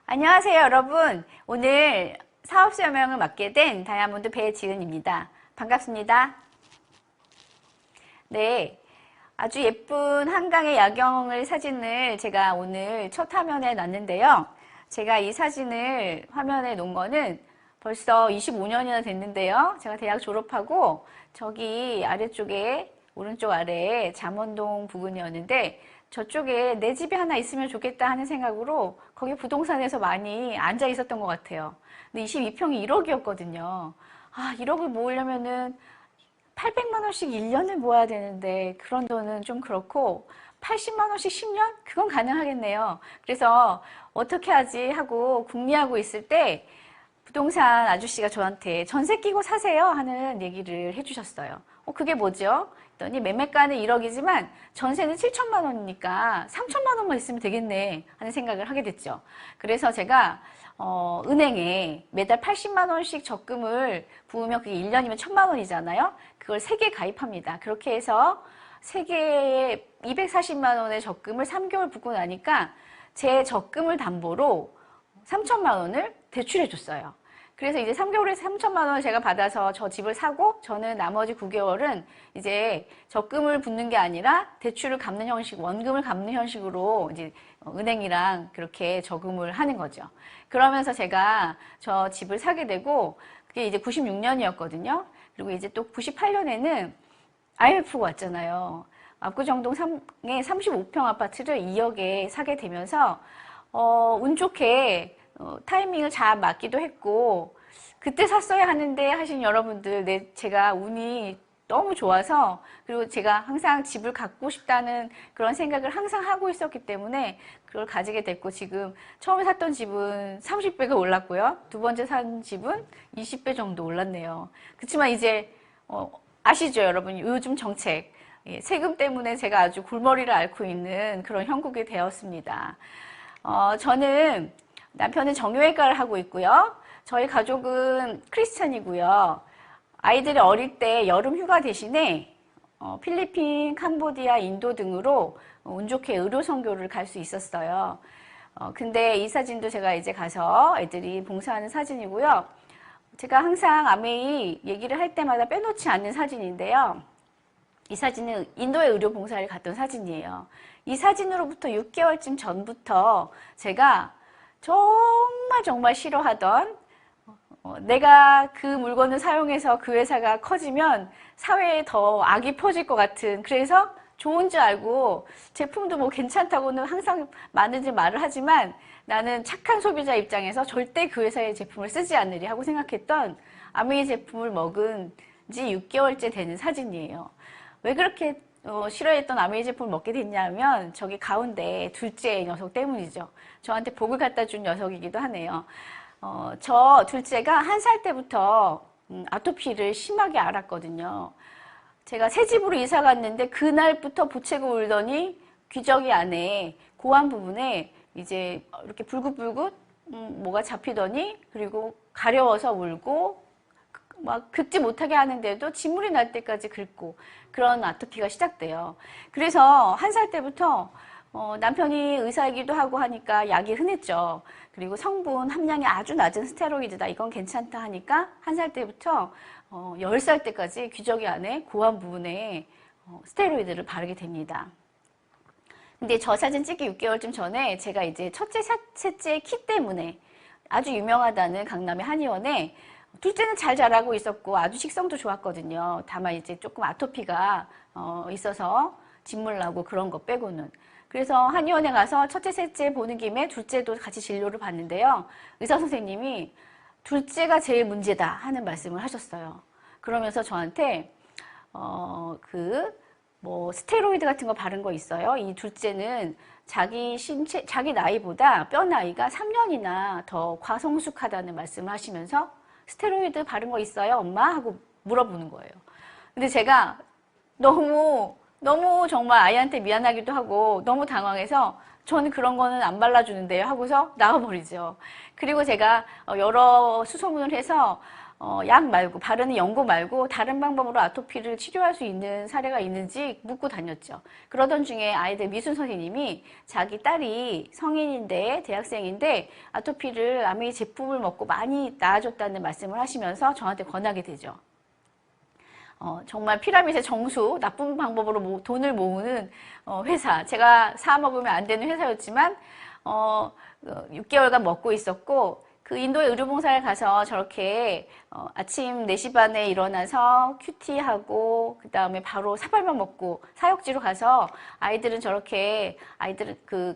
안녕하세요, 여러분. 오늘 사업설명을 맡게 된 다이아몬드 배지은입니다. 반갑습니다. 네, 아주 예쁜 한강의 야경을 사진을 제가 오늘 첫 화면에 놨는데요. 제가 이 사진을 화면에 놓은 거는 벌써 25년이나 됐는데요. 제가 대학 졸업하고 저기 아래쪽에 오른쪽 아래에 잠원동 부근이었는데 저쪽에 내 집이 하나 있으면 좋겠다 하는 생각으로 거기 부동산에서 많이 앉아 있었던 것 같아요. 근데 22평이 1억이었거든요. 아, 1억을 모으려면은 800만 원씩 1년을 모아야 되는데 그런 돈은 좀 그렇고 80만 원씩 10년? 그건 가능하겠네요. 그래서 어떻게 하지 하고 궁리하고 있을 때 부동산 아저씨가 저한테 전세 끼고 사세요 하는 얘기를 해주셨어요. 그게 뭐죠? 했더니 매매가는 1억이지만 전세는 7천만 원이니까 3천만 원만 있으면 되겠네 하는 생각을 하게 됐죠. 그래서 제가 은행에 매달 80만 원씩 적금을 부으면 그게 1년이면 1천만 원이잖아요. 그걸 3개 가입합니다. 그렇게 해서 3개에 240만 원의 적금을 3개월 붓고 나니까 제 적금을 담보로 3천만 원을 대출해 줬어요. 그래서 이제 3개월에 3천만 원을 제가 받아서 저 집을 사고 저는 나머지 9개월은 이제 적금을 붓는 게 아니라 대출을 갚는 형식, 원금을 갚는 형식으로 이제 은행이랑 그렇게 저금을 하는 거죠. 그러면서 제가 저 집을 사게 되고 그게 이제 96년이었거든요. 그리고 이제 또 98년에는 IMF가 왔잖아요. 압구정동 3의 35평 아파트를 2억에 사게 되면서 운 좋게 타이밍을 잘 맞기도 했고 그때 샀어야 하는데 하신 여러분들, 제가 운이 너무 좋아서 그리고 제가 항상 집을 갖고 싶다는 그런 생각을 항상 하고 있었기 때문에 그걸 가지게 됐고 지금 처음에 샀던 집은 30배가 올랐고요. 두 번째 산 집은 20배 정도 올랐네요. 그렇지만 이제 아시죠, 여러분? 요즘 정책 세금 때문에 제가 아주 골머리를 앓고 있는 그런 형국이 되었습니다. 저는 남편은 정형외과를 하고 있고요. 저희 가족은 크리스찬이고요. 아이들이 어릴 때 여름 휴가 대신에 필리핀, 캄보디아, 인도 등으로 운 좋게 의료 선교를 갈 수 있었어요. 근데 이 사진도 제가 이제 가서 애들이 봉사하는 사진이고요. 제가 항상 아메이 얘기를 할 때마다 빼놓지 않는 사진인데요. 이 사진은 인도의 의료 봉사를 갔던 사진이에요. 이 사진으로부터 6개월쯤 전부터 제가 정말 싫어하던 내가 그 물건을 사용해서 그 회사가 커지면 사회에 더 악이 퍼질 것 같은, 그래서 좋은 줄 알고 제품도 뭐 괜찮다고는 항상 많은지 말을 하지만 나는 착한 소비자 입장에서 절대 그 회사의 제품을 쓰지 않으리 하고 생각했던 아메이 제품을 먹은 지 6개월째 되는 사진이에요. 왜 그렇게 싫어했던 아메이 제품을 먹게 됐냐면 저기 가운데 둘째 녀석 때문이죠. 저한테 복을 갖다 준 녀석이기도 하네요. 저 둘째가 1살 때부터 아토피를 심하게 앓았거든요. 제가 새 집으로 이사 갔는데 그날부터 보채고 울더니 귀저귀 안에 고환 부분에 이제 이렇게 불긋불긋 뭐가 잡히더니 그리고 가려워서 울고 막 긁지 못하게 하는데도 진물이 날 때까지 긁고 그런 아토피가 시작돼요. 그래서 1살 때부터 남편이 의사이기도 하고 하니까 약이 흔했죠. 그리고 성분 함량이 아주 낮은 스테로이드다. 이건 괜찮다 하니까 1살 때부터 10살 때까지 귀저귀 안에 고환 부분에 스테로이드를 바르게 됩니다. 근데 저 사진 찍기 6개월쯤 전에 제가 이제 첫째, 셋째 키 때문에 아주 유명하다는 강남의 한의원에 둘째는 잘 자라고 있었고 아주 식성도 좋았거든요. 다만 이제 조금 아토피가 있어서 진물 나고 그런 거 빼고는. 그래서 한의원에 가서 첫째, 셋째 보는 김에 둘째도 같이 진료를 받는데요. 의사 선생님이 둘째가 제일 문제다 하는 말씀을 하셨어요. 그러면서 저한테 스테로이드 같은 거 바른 거 있어요. 이 둘째는 자기 신체, 자기 나이보다 뼈 나이가 3년이나 더 과성숙하다는 말씀을 하시면서 스테로이드 바른 거 있어요, 엄마? 하고 물어보는 거예요. 근데 제가 너무 정말 아이한테 미안하기도 하고 너무 당황해서 저는 그런 거는 안 발라주는데요 하고서 나와버리죠. 그리고 제가 여러 수소문을 해서 약 말고, 바르는 연고 말고 다른 방법으로 아토피를 치료할 수 있는 사례가 있는지 묻고 다녔죠. 그러던 중에 아이들 미술 선생님이 자기 딸이 성인인데, 대학생인데 아토피를 아메이 제품을 먹고 많이 나아졌다는 말씀을 하시면서 저한테 권하게 되죠. 정말 피라밋의 정수, 나쁜 방법으로 돈을 모으는 회사. 제가 사먹으면 안 되는 회사였지만 6개월간 먹고 있었고, 그 인도의 의료봉사를 가서 저렇게 아침 4시 반에 일어나서 큐티하고 그 다음에 바로 사발만 먹고 사역지로 가서 아이들은 저렇게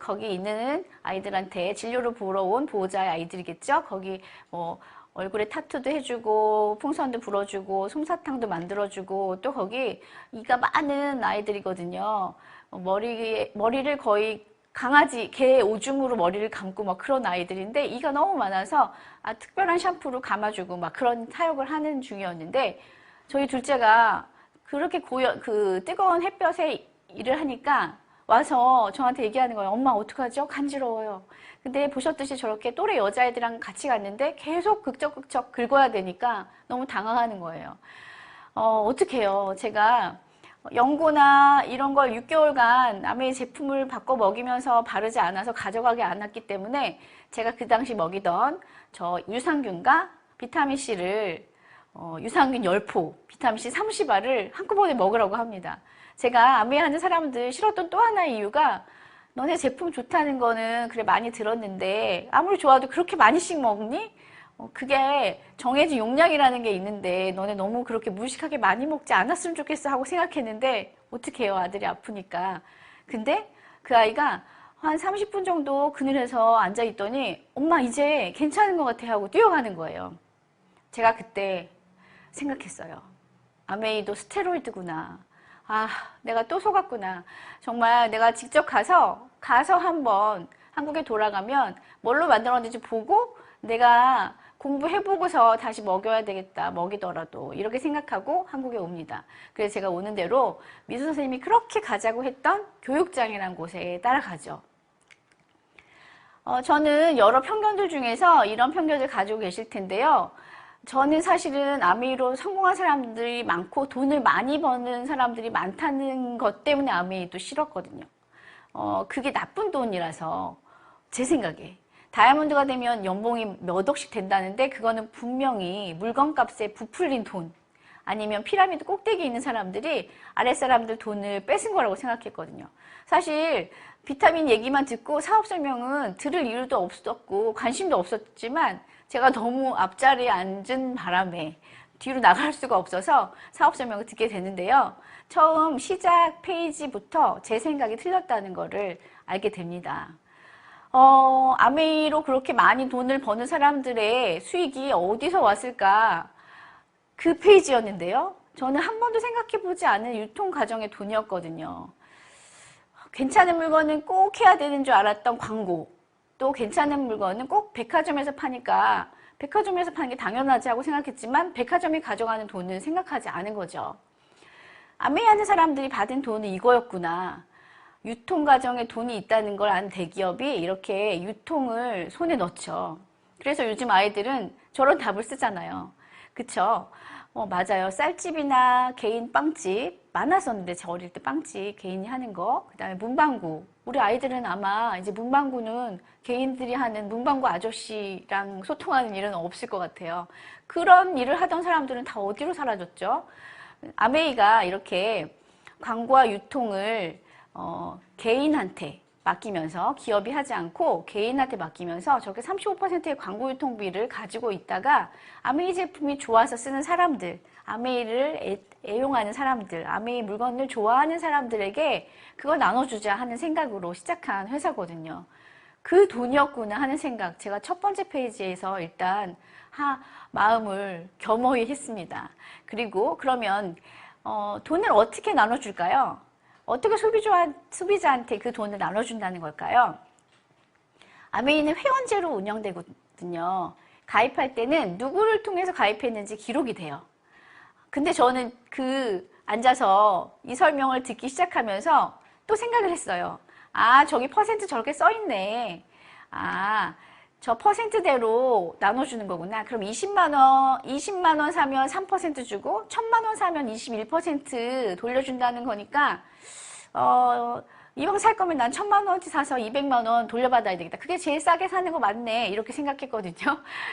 거기 있는 아이들한테 진료를 보러 온 보호자의 아이들이겠죠. 거기 뭐 얼굴에 타투도 해주고 풍선도 불어주고 솜사탕도 만들어주고 또 거기 이가 많은 아이들이거든요. 머리를 거의 강아지, 개 오줌으로 머리를 감고 막 그런 아이들인데 이가 너무 많아서 특별한 샴푸로 감아주고 막 그런 사역을 하는 중이었는데, 저희 둘째가 그렇게 그 뜨거운 햇볕에 일을 하니까 와서 저한테 얘기하는 거예요. 엄마 어떡하죠? 간지러워요. 근데 보셨듯이 저렇게 또래 여자애들이랑 같이 갔는데 계속 극적극적 긁어야 되니까 너무 당황하는 거예요. 어떡해요. 제가 연고나 이런 걸 6개월간 아메이 제품을 바꿔 먹이면서 바르지 않아서 가져가게 않았기 때문에 제가 그 당시 먹이던 저 유산균과 비타민C를 유산균 10포, 비타민C 30알을 한꺼번에 먹으라고 합니다. 제가 아메이 하는 사람들 싫었던 또 하나의 이유가, 너네 제품 좋다는 거는 그래 많이 들었는데 아무리 좋아도 그렇게 많이씩 먹니? 그게 정해진 용량이라는 게 있는데 너네 너무 그렇게 무식하게 많이 먹지 않았으면 좋겠어 하고 생각했는데 어떡해요, 아들이 아프니까. 근데 그 아이가 한 30분 정도 그늘에서 앉아있더니 엄마 이제 괜찮은 것 같아 하고 뛰어가는 거예요. 제가 그때 생각했어요. 아메이도 스테로이드구나. 아, 내가 또 속았구나. 정말 내가 직접 가서 한번 한국에 돌아가면 뭘로 만들었는지 보고 내가 공부해보고서 다시 먹여야 되겠다. 먹이더라도. 이렇게 생각하고 한국에 옵니다. 그래서 제가 오는 대로 미술 선생님이 그렇게 가자고 했던 교육장이라는 곳에 따라가죠. 저는 여러 편견들 중에서 이런 편견을 가지고 계실 텐데요. 저는 사실은 아메이로 성공한 사람들이 많고 돈을 많이 버는 사람들이 많다는 것 때문에 아메이도 싫었거든요. 그게 나쁜 돈이라서 제 생각에. 다이아몬드가 되면 연봉이 몇 억씩 된다는데 그거는 분명히 물건값에 부풀린 돈, 아니면 피라미드 꼭대기에 있는 사람들이 아랫사람들 돈을 뺏은 거라고 생각했거든요. 사실 비타민 얘기만 듣고 사업 설명은 들을 이유도 없었고 관심도 없었지만 제가 너무 앞자리에 앉은 바람에 뒤로 나갈 수가 없어서 사업 설명을 듣게 되는데요. 처음 시작 페이지부터 제 생각이 틀렸다는 거를 알게 됩니다. 아메이로 그렇게 많이 돈을 버는 사람들의 수익이 어디서 왔을까? 그 페이지였는데요. 저는 한 번도 생각해보지 않은 유통 과정의 돈이었거든요. 괜찮은 물건은 꼭 해야 되는 줄 알았던 광고, 또 괜찮은 물건은 꼭 백화점에서 파니까 백화점에서 파는 게 당연하지 하고 생각했지만 백화점이 가져가는 돈은 생각하지 않은 거죠. 아메이 하는 사람들이 받은 돈은 이거였구나. 유통 과정에 돈이 있다는 걸 아는 대기업이 이렇게 유통을 손에 넣죠. 그래서 요즘 아이들은 저런 답을 쓰잖아요. 그쵸? 맞아요. 쌀집이나 개인 빵집 많았었는데, 저 어릴 때 빵집 개인이 하는 거, 그 다음에 문방구. 우리 아이들은 아마 이제 문방구는 개인들이 하는 문방구 아저씨랑 소통하는 일은 없을 것 같아요. 그런 일을 하던 사람들은 다 어디로 사라졌죠? 아메이가 이렇게 광고와 유통을 개인한테 맡기면서, 기업이 하지 않고 개인한테 맡기면서 저렇게 35%의 광고 유통비를 가지고 있다가 아메이 제품이 좋아서 쓰는 사람들, 아메이를 애용하는 사람들, 아메이 물건을 좋아하는 사람들에게 그걸 나눠주자 하는 생각으로 시작한 회사거든요. 그 돈이었구나 하는 생각, 제가 첫 번째 페이지에서 일단 마음을 겸허히 했습니다. 그리고 그러면 돈을 어떻게 나눠줄까요? 어떻게 소비자한테 그 돈을 나눠준다는 걸까요? 아메이는 회원제로 운영되거든요. 가입할 때는 누구를 통해서 가입했는지 기록이 돼요. 근데 저는 앉아서 이 설명을 듣기 시작하면서 또 생각을 했어요. 아, 저기 퍼센트 저렇게 써있네. 아, 저 퍼센트대로 나눠주는 거구나. 그럼 20만 원 사면 3% 주고 1,000만 원 사면 21% 돌려준다는 거니까 이왕 살 거면 난 1,000만 원어치 사서 200만 원 돌려받아야 되겠다. 그게 제일 싸게 사는 거 맞네. 이렇게 생각했거든요.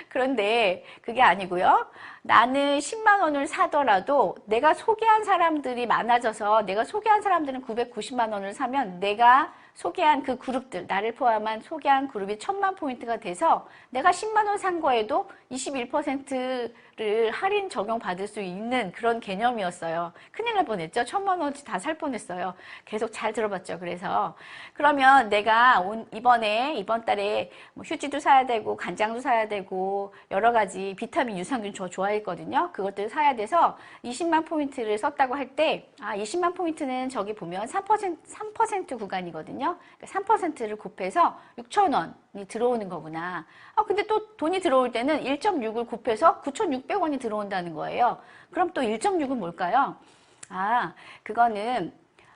그런데 그게 아니고요. 나는 10만 원을 사더라도 내가 소개한 사람들이 많아져서 내가 소개한 사람들은 990만 원을 사면 내가 소개한 그 그룹들, 나를 포함한 소개한 그룹이 1,000만 포인트가 돼서 내가 10만 원 산 거에도 21%를 할인 적용받을 수 있는 그런 개념이었어요. 큰일 날 뻔했죠. 1,000만 원어치 다 살 뻔했어요. 계속 잘 들어봤죠. 그래서 그러면 내가 이번 달에 뭐 휴지도 사야 되고 간장도 사야 되고 여러 가지 비타민, 유산균 저 좋아했거든요. 그것들 사야 돼서 20만 포인트를 썼다고 할 때 20만 포인트는 저기 보면 3% 구간이거든요. 3%를 곱해서 6,000원이 들어오는 거구나. 근데 또 돈이 들어올 때는 1.6을 곱해서 9,600원이 들어온다는 거예요. 그럼 또 1.6은 뭘까요? 그거는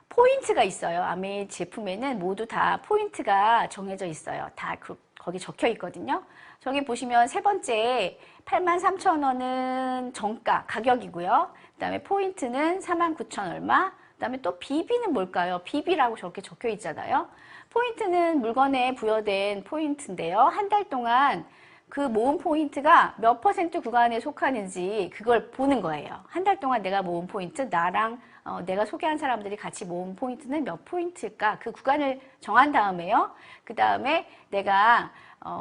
포인트가 있어요. 아메이 제품에는 모두 다 포인트가 정해져 있어요. 다 거기 적혀 있거든요. 저기 보시면 세 번째 83,000원은 정가 가격이고요. 그 다음에 포인트는 49,000 얼마. 그 다음에 또 BB는 뭘까요? BB라고 저렇게 적혀 있잖아요. 포인트는 물건에 부여된 포인트인데요. 한 달 동안 그 모은 포인트가 몇 퍼센트 구간에 속하는지 그걸 보는 거예요. 한 달 동안 내가 모은 포인트, 나랑 내가 소개한 사람들이 같이 모은 포인트는 몇 포인트일까? 그 구간을 정한 다음에요. 그 다음에 내가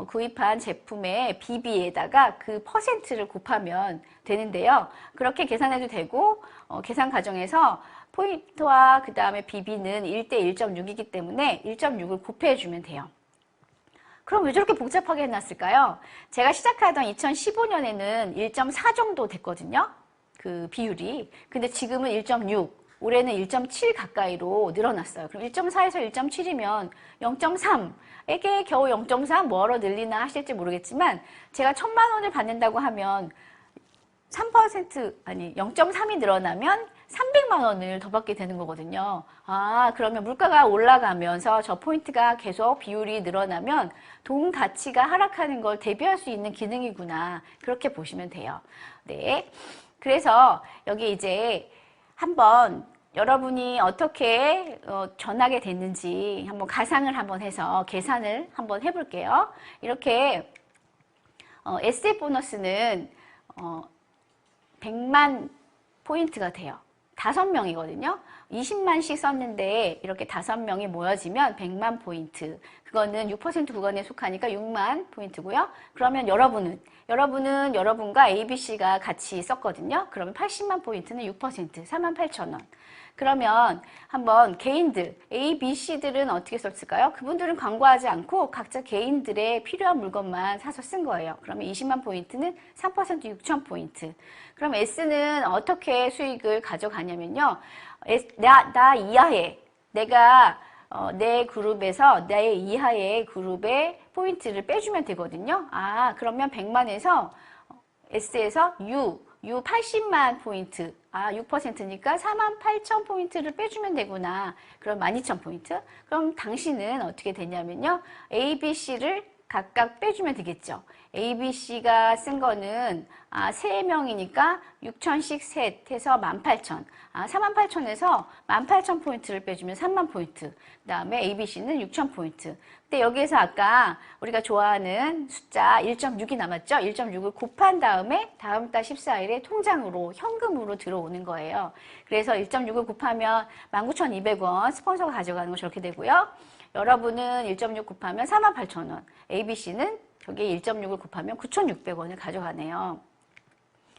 구입한 제품의 BB에다가 그 퍼센트를 곱하면 되는데요. 그렇게 계산해도 되고 계산 과정에서 포인트와 그 다음에 BB는 1대 1.6이기 때문에 1.6을 곱해주면 돼요. 그럼 왜 저렇게 복잡하게 해놨을까요? 제가 시작하던 2015년에는 1.4 정도 됐거든요. 그 비율이. 근데 지금은 1.6, 올해는 1.7 가까이로 늘어났어요. 그럼 1.4에서 1.7이면 0.3에게 겨우 0.3 뭐하러 늘리나 하실지 모르겠지만 제가 1,000만 원을 받는다고 하면 3% 아니 0.3이 늘어나면 300만 원을 더 받게 되는 거거든요. 그러면 물가가 올라가면서 저 포인트가 계속 비율이 늘어나면 돈 가치가 하락하는 걸 대비할 수 있는 기능이구나. 그렇게 보시면 돼요. 네. 그래서 여기 이제 한번 여러분이 어떻게 전하게 됐는지 한번 가상을 한번 해서 계산을 한번 해볼게요. 이렇게 SF 보너스는 100만 포인트가 돼요. 5명이거든요. 20만씩 썼는데 이렇게 5명이 모여지면 100만 포인트. 그거는 6% 구간에 속하니까 6만 포인트고요. 그러면 여러분은 여러분과 ABC가 같이 썼거든요. 그러면 80만 포인트는 6%, 48,000원. 그러면 한번 개인들, A, B, C들은 어떻게 썼을까요? 그분들은 광고하지 않고 각자 개인들의 필요한 물건만 사서 쓴 거예요. 그러면 20만 포인트는 3% 6,000 포인트. 그럼 S는 어떻게 수익을 가져가냐면요. 나 이하에 내가 내 그룹에서 내 이하의 그룹의 포인트를 빼주면 되거든요. 그러면 100만에서 S에서 U 80만 포인트, 6%니까 48,000 포인트를 빼주면 되구나. 그럼 12,000 포인트. 그럼 당신은 어떻게 되냐면요. A, B, C를 각각 빼주면 되겠죠. A, B, C가 쓴 거는 3명이니까 6,000씩 셋 해서 18,000. 48,000에서 18,000 포인트를 빼주면 3만 포인트. 그 다음에 A, B, C는 6,000 포인트. 근데 여기에서 아까 우리가 좋아하는 숫자 1.6이 남았죠? 1.6을 곱한 다음에 다음 달 14일에 통장으로 현금으로 들어오는 거예요. 그래서 1.6을 곱하면 19,200원 스폰서가 가져가는 거 저렇게 되고요. 여러분은 1.6 곱하면 48,000원. ABC는 저기 1.6을 곱하면 9,600원을 가져가네요.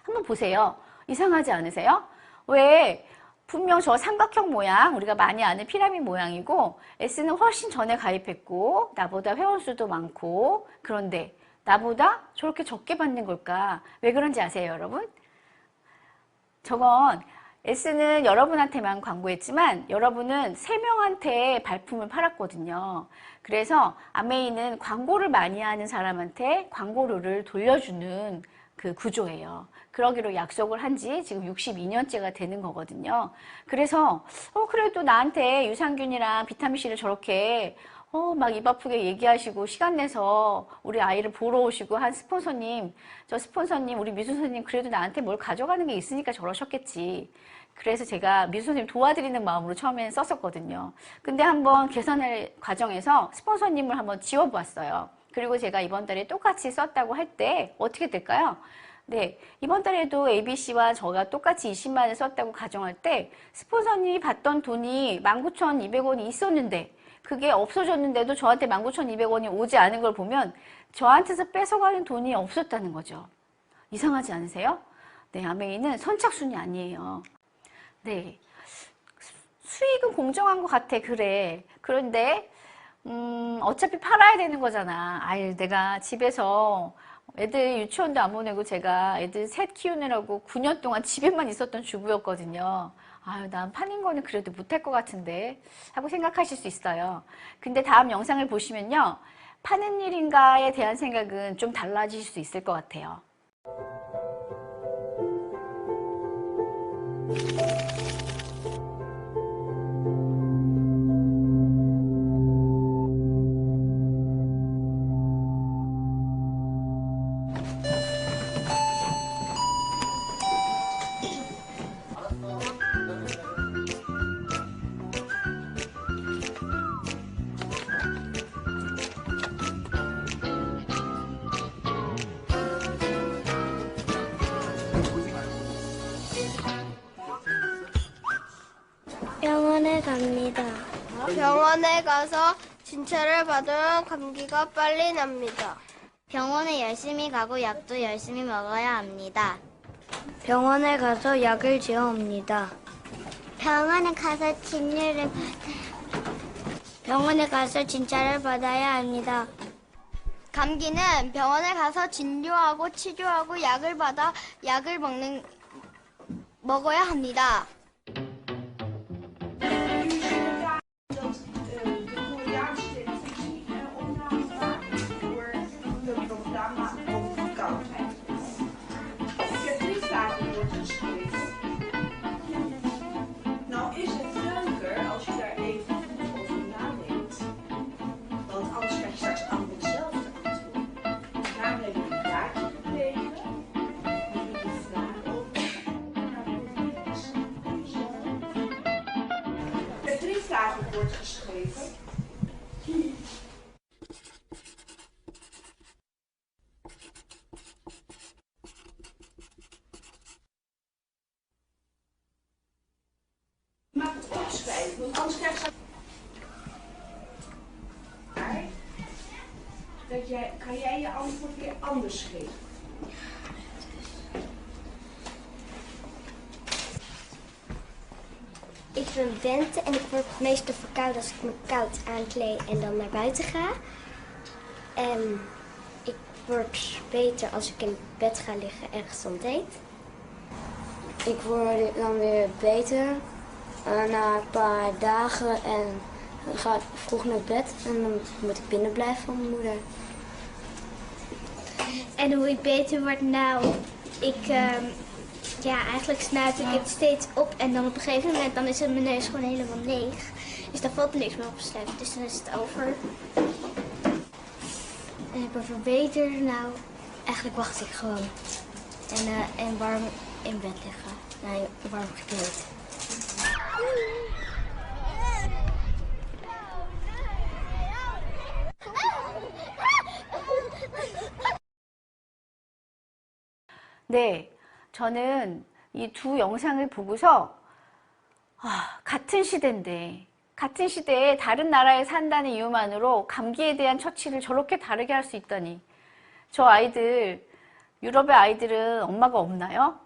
한번 보세요. 이상하지 않으세요? 왜? 분명 저 삼각형 모양, 우리가 많이 아는 피라미드 모양이고 S는 훨씬 전에 가입했고 나보다 회원수도 많고 그런데 나보다 저렇게 적게 받는 걸까? 왜 그런지 아세요, 여러분? 저건 S는 여러분한테만 광고했지만 여러분은 3명한테 발품을 팔았거든요. 그래서 아메이는 광고를 많이 하는 사람한테 광고료를 돌려주는 그 구조예요. 그러기로 약속을 한 지 지금 62년째가 되는 거거든요. 그래서 그래도 나한테 유산균이랑 비타민C를 저렇게 막 입 아프게 얘기하시고 시간 내서 우리 아이를 보러 오시고 한 스폰서님, 저 스폰서님, 우리 미수 선생님 그래도 나한테 뭘 가져가는 게 있으니까 저러셨겠지. 그래서 제가 미수 선생님 도와드리는 마음으로 처음에는 썼었거든요. 근데 한번 계산할 과정에서 스폰서님을 한번 지워보았어요. 그리고 제가 이번 달에 똑같이 썼다고 할 때 어떻게 될까요? 네, 이번 달에도 ABC와 저가 똑같이 20만 원을 썼다고 가정할 때 스폰서님이 받던 돈이 19,200원이 있었는데 그게 없어졌는데도 저한테 19,200원이 오지 않은 걸 보면 저한테서 뺏어가는 돈이 없었다는 거죠. 이상하지 않으세요? 네, 아메이는 선착순이 아니에요. 네, 수익은 공정한 것 같아. 그래. 그런데 어차피 팔아야 되는 거잖아. 아유, 내가 집에서 애들 유치원도 안 보내고 제가 애들 셋 키우느라고 9년 동안 집에만 있었던 주부였거든요. 아유, 난 파는 거는 그래도 못할 것 같은데 하고 생각하실 수 있어요. 근데 다음 영상을 보시면요. 파는 일인가에 대한 생각은 좀 달라지실 수 있을 것 같아요. 병원에 갑니다. 병원에 가서 진찰을 받으면 감기가 빨리 납니다. 병원에 열심히 가고 약도 열심히 먹어야 합니다. 병원에 가서 약을 지어옵니다. 병원에 가서 진료를 병원에 가서 진찰을 받아야 합니다. 감기는 병원에 가서 진료하고 치료하고 약을 받아 약을 먹어야 합니다. Nou is het leuker als je daar even goed over nadenkt. Want anders krijg je straks allemaal hetzelfde antwoord. Daarom heb ik een kaartje gekregen. Daar heb je vragen op. Ik heb 3 vragen wordt geschreven. Maak het opschrijven, want anders krijg je kan jij je antwoord weer anders geven. Ik ben Bente en ik word meestal verkouden als ik me koud aankleed en dan naar buiten ga. En ik word beter als ik in bed ga liggen en gezond eet. Ik word dan weer beter na een paar dagen en ga ik vroeg naar bed en dan moet ik binnen blijven van mijn moeder. En hoe ik beter word, nou, eigenlijk snuit ik het steeds op en dan op een gegeven moment dan is mijn neus gewoon helemaal leeg. Dus dan valt er niks meer op te snuiven, dus dan is het over. En ik word weer beter, nou, eigenlijk wacht ik gewoon. En warm in bed liggen, nou, warm gekleed. 네, 저는 이 두 영상을 보고서 같은 시대인데 같은 시대에 다른 나라에 산다는 이유만으로 감기에 대한 처치를 저렇게 다르게 할 수 있다니. 저 아이들, 유럽의 아이들은 엄마가 없나요?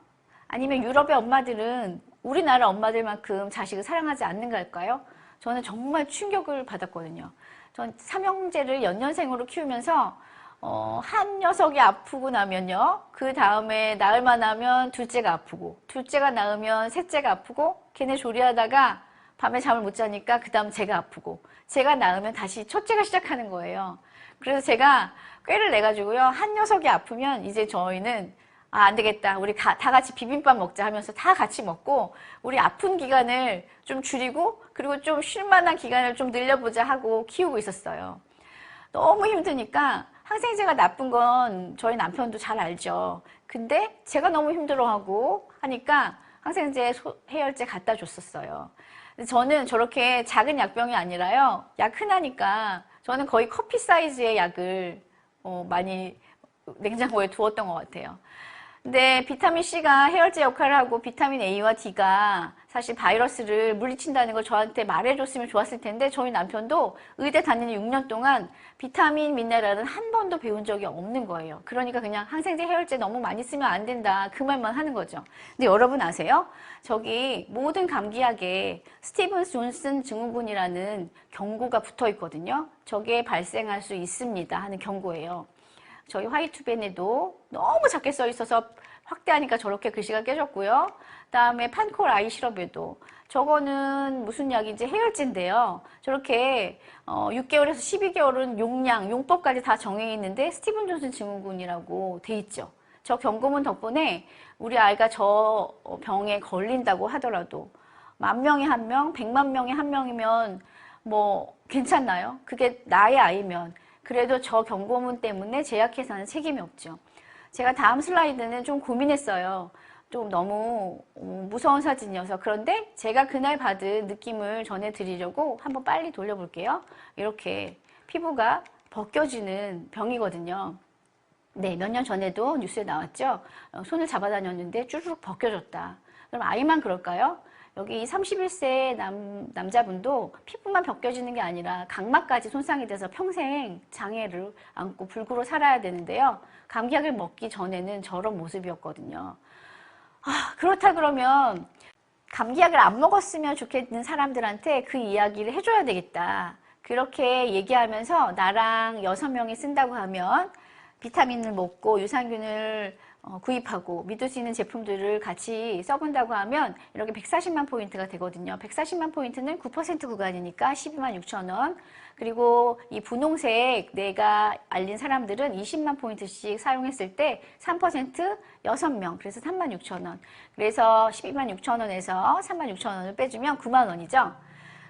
아니면 유럽의 엄마들은 우리나라 엄마들만큼 자식을 사랑하지 않는 걸까요? 저는 정말 충격을 받았거든요. 전 삼형제를 연년생으로 키우면서 한 녀석이 아프고 나면요, 그 다음에 나흘만 하면 둘째가 아프고, 둘째가 나으면 셋째가 아프고, 걔네 조리하다가 밤에 잠을 못 자니까 그 다음 제가 아프고, 제가 나으면 다시 첫째가 시작하는 거예요. 그래서 제가 꾀를 내가지고요, 한 녀석이 아프면 이제 저희는 아, 안 되겠다. 우리 다 같이 비빔밥 먹자 하면서 다 같이 먹고 우리 아픈 기간을 좀 줄이고 그리고 좀 쉴만한 기간을 좀 늘려보자 하고 키우고 있었어요. 너무 힘드니까 항생제가 나쁜 건 저희 남편도 잘 알죠. 근데 제가 너무 힘들어하고 하니까 항생제, 해열제 갖다 줬었어요. 근데 저는 저렇게 작은 약병이 아니라요. 약 흔하니까 저는 거의 커피 사이즈의 약을 많이 냉장고에 두었던 것 같아요. 근데 비타민C가 해열제 역할을 하고 비타민 A와 D가 사실 바이러스를 물리친다는 걸 저한테 말해줬으면 좋았을 텐데 저희 남편도 의대 다니는 6년 동안 비타민, 미네랄은 한 번도 배운 적이 없는 거예요. 그러니까 그냥 항생제, 해열제 너무 많이 쓰면 안 된다 그 말만 하는 거죠. 근데 여러분 아세요? 저기 모든 감기약에 스티븐 존슨 증후군이라는 경고가 붙어 있거든요. 저게 발생할 수 있습니다 하는 경고예요. 저희 화이트벤에도 너무 작게 써 있어서 확대하니까 저렇게 글씨가 깨졌고요. 그다음에 판콜 아이 시럽에도 저거는 무슨 약인지 해열제인데요. 저렇게 6개월에서 12개월은 용량, 용법까지 다 정해 있는데 스티븐 존슨 증후군이라고 돼 있죠. 저 경고문 덕분에 우리 아이가 저 병에 걸린다고 하더라도 10,000명에 1명, 100만 명에 1명이면 뭐 괜찮나요? 그게 나의 아이면 그래도 저 경고문 때문에 제약회사는 책임이 없죠. 제가 다음 슬라이드는 좀 고민했어요. 좀 너무 무서운 사진이어서. 그런데 제가 그날 받은 느낌을 전해드리려고 한번 빨리 돌려볼게요. 이렇게 피부가 벗겨지는 병이거든요. 네, 몇 년 전에도 뉴스에 나왔죠. 손을 잡아다녔는데 쭈르륵 벗겨졌다. 그럼 아이만 그럴까요? 여기 31세 남자분도 피부만 벗겨지는 게 아니라 각막까지 손상이 돼서 평생 장애를 안고 불구로 살아야 되는데요. 감기약을 먹기 전에는 저런 모습이었거든요. 아, 그렇다 그러면 감기약을 안 먹었으면 좋겠는 사람들한테 그 이야기를 해줘야 되겠다. 그렇게 얘기하면서 나랑 6명이 쓴다고 하면 비타민을 먹고 유산균을 구입하고 믿을 수 있는 제품들을 같이 써본다고 하면 이렇게 140만 포인트가 되거든요. 140만 포인트는 9% 구간이니까 12만 6천 원. 그리고 이 분홍색 내가 알린 사람들은 20만 포인트씩 사용했을 때 3% 6명. 그래서 3만 6천 원. 그래서 12만 6천 원에서 3만 6천 원을 빼주면 9만 원이죠.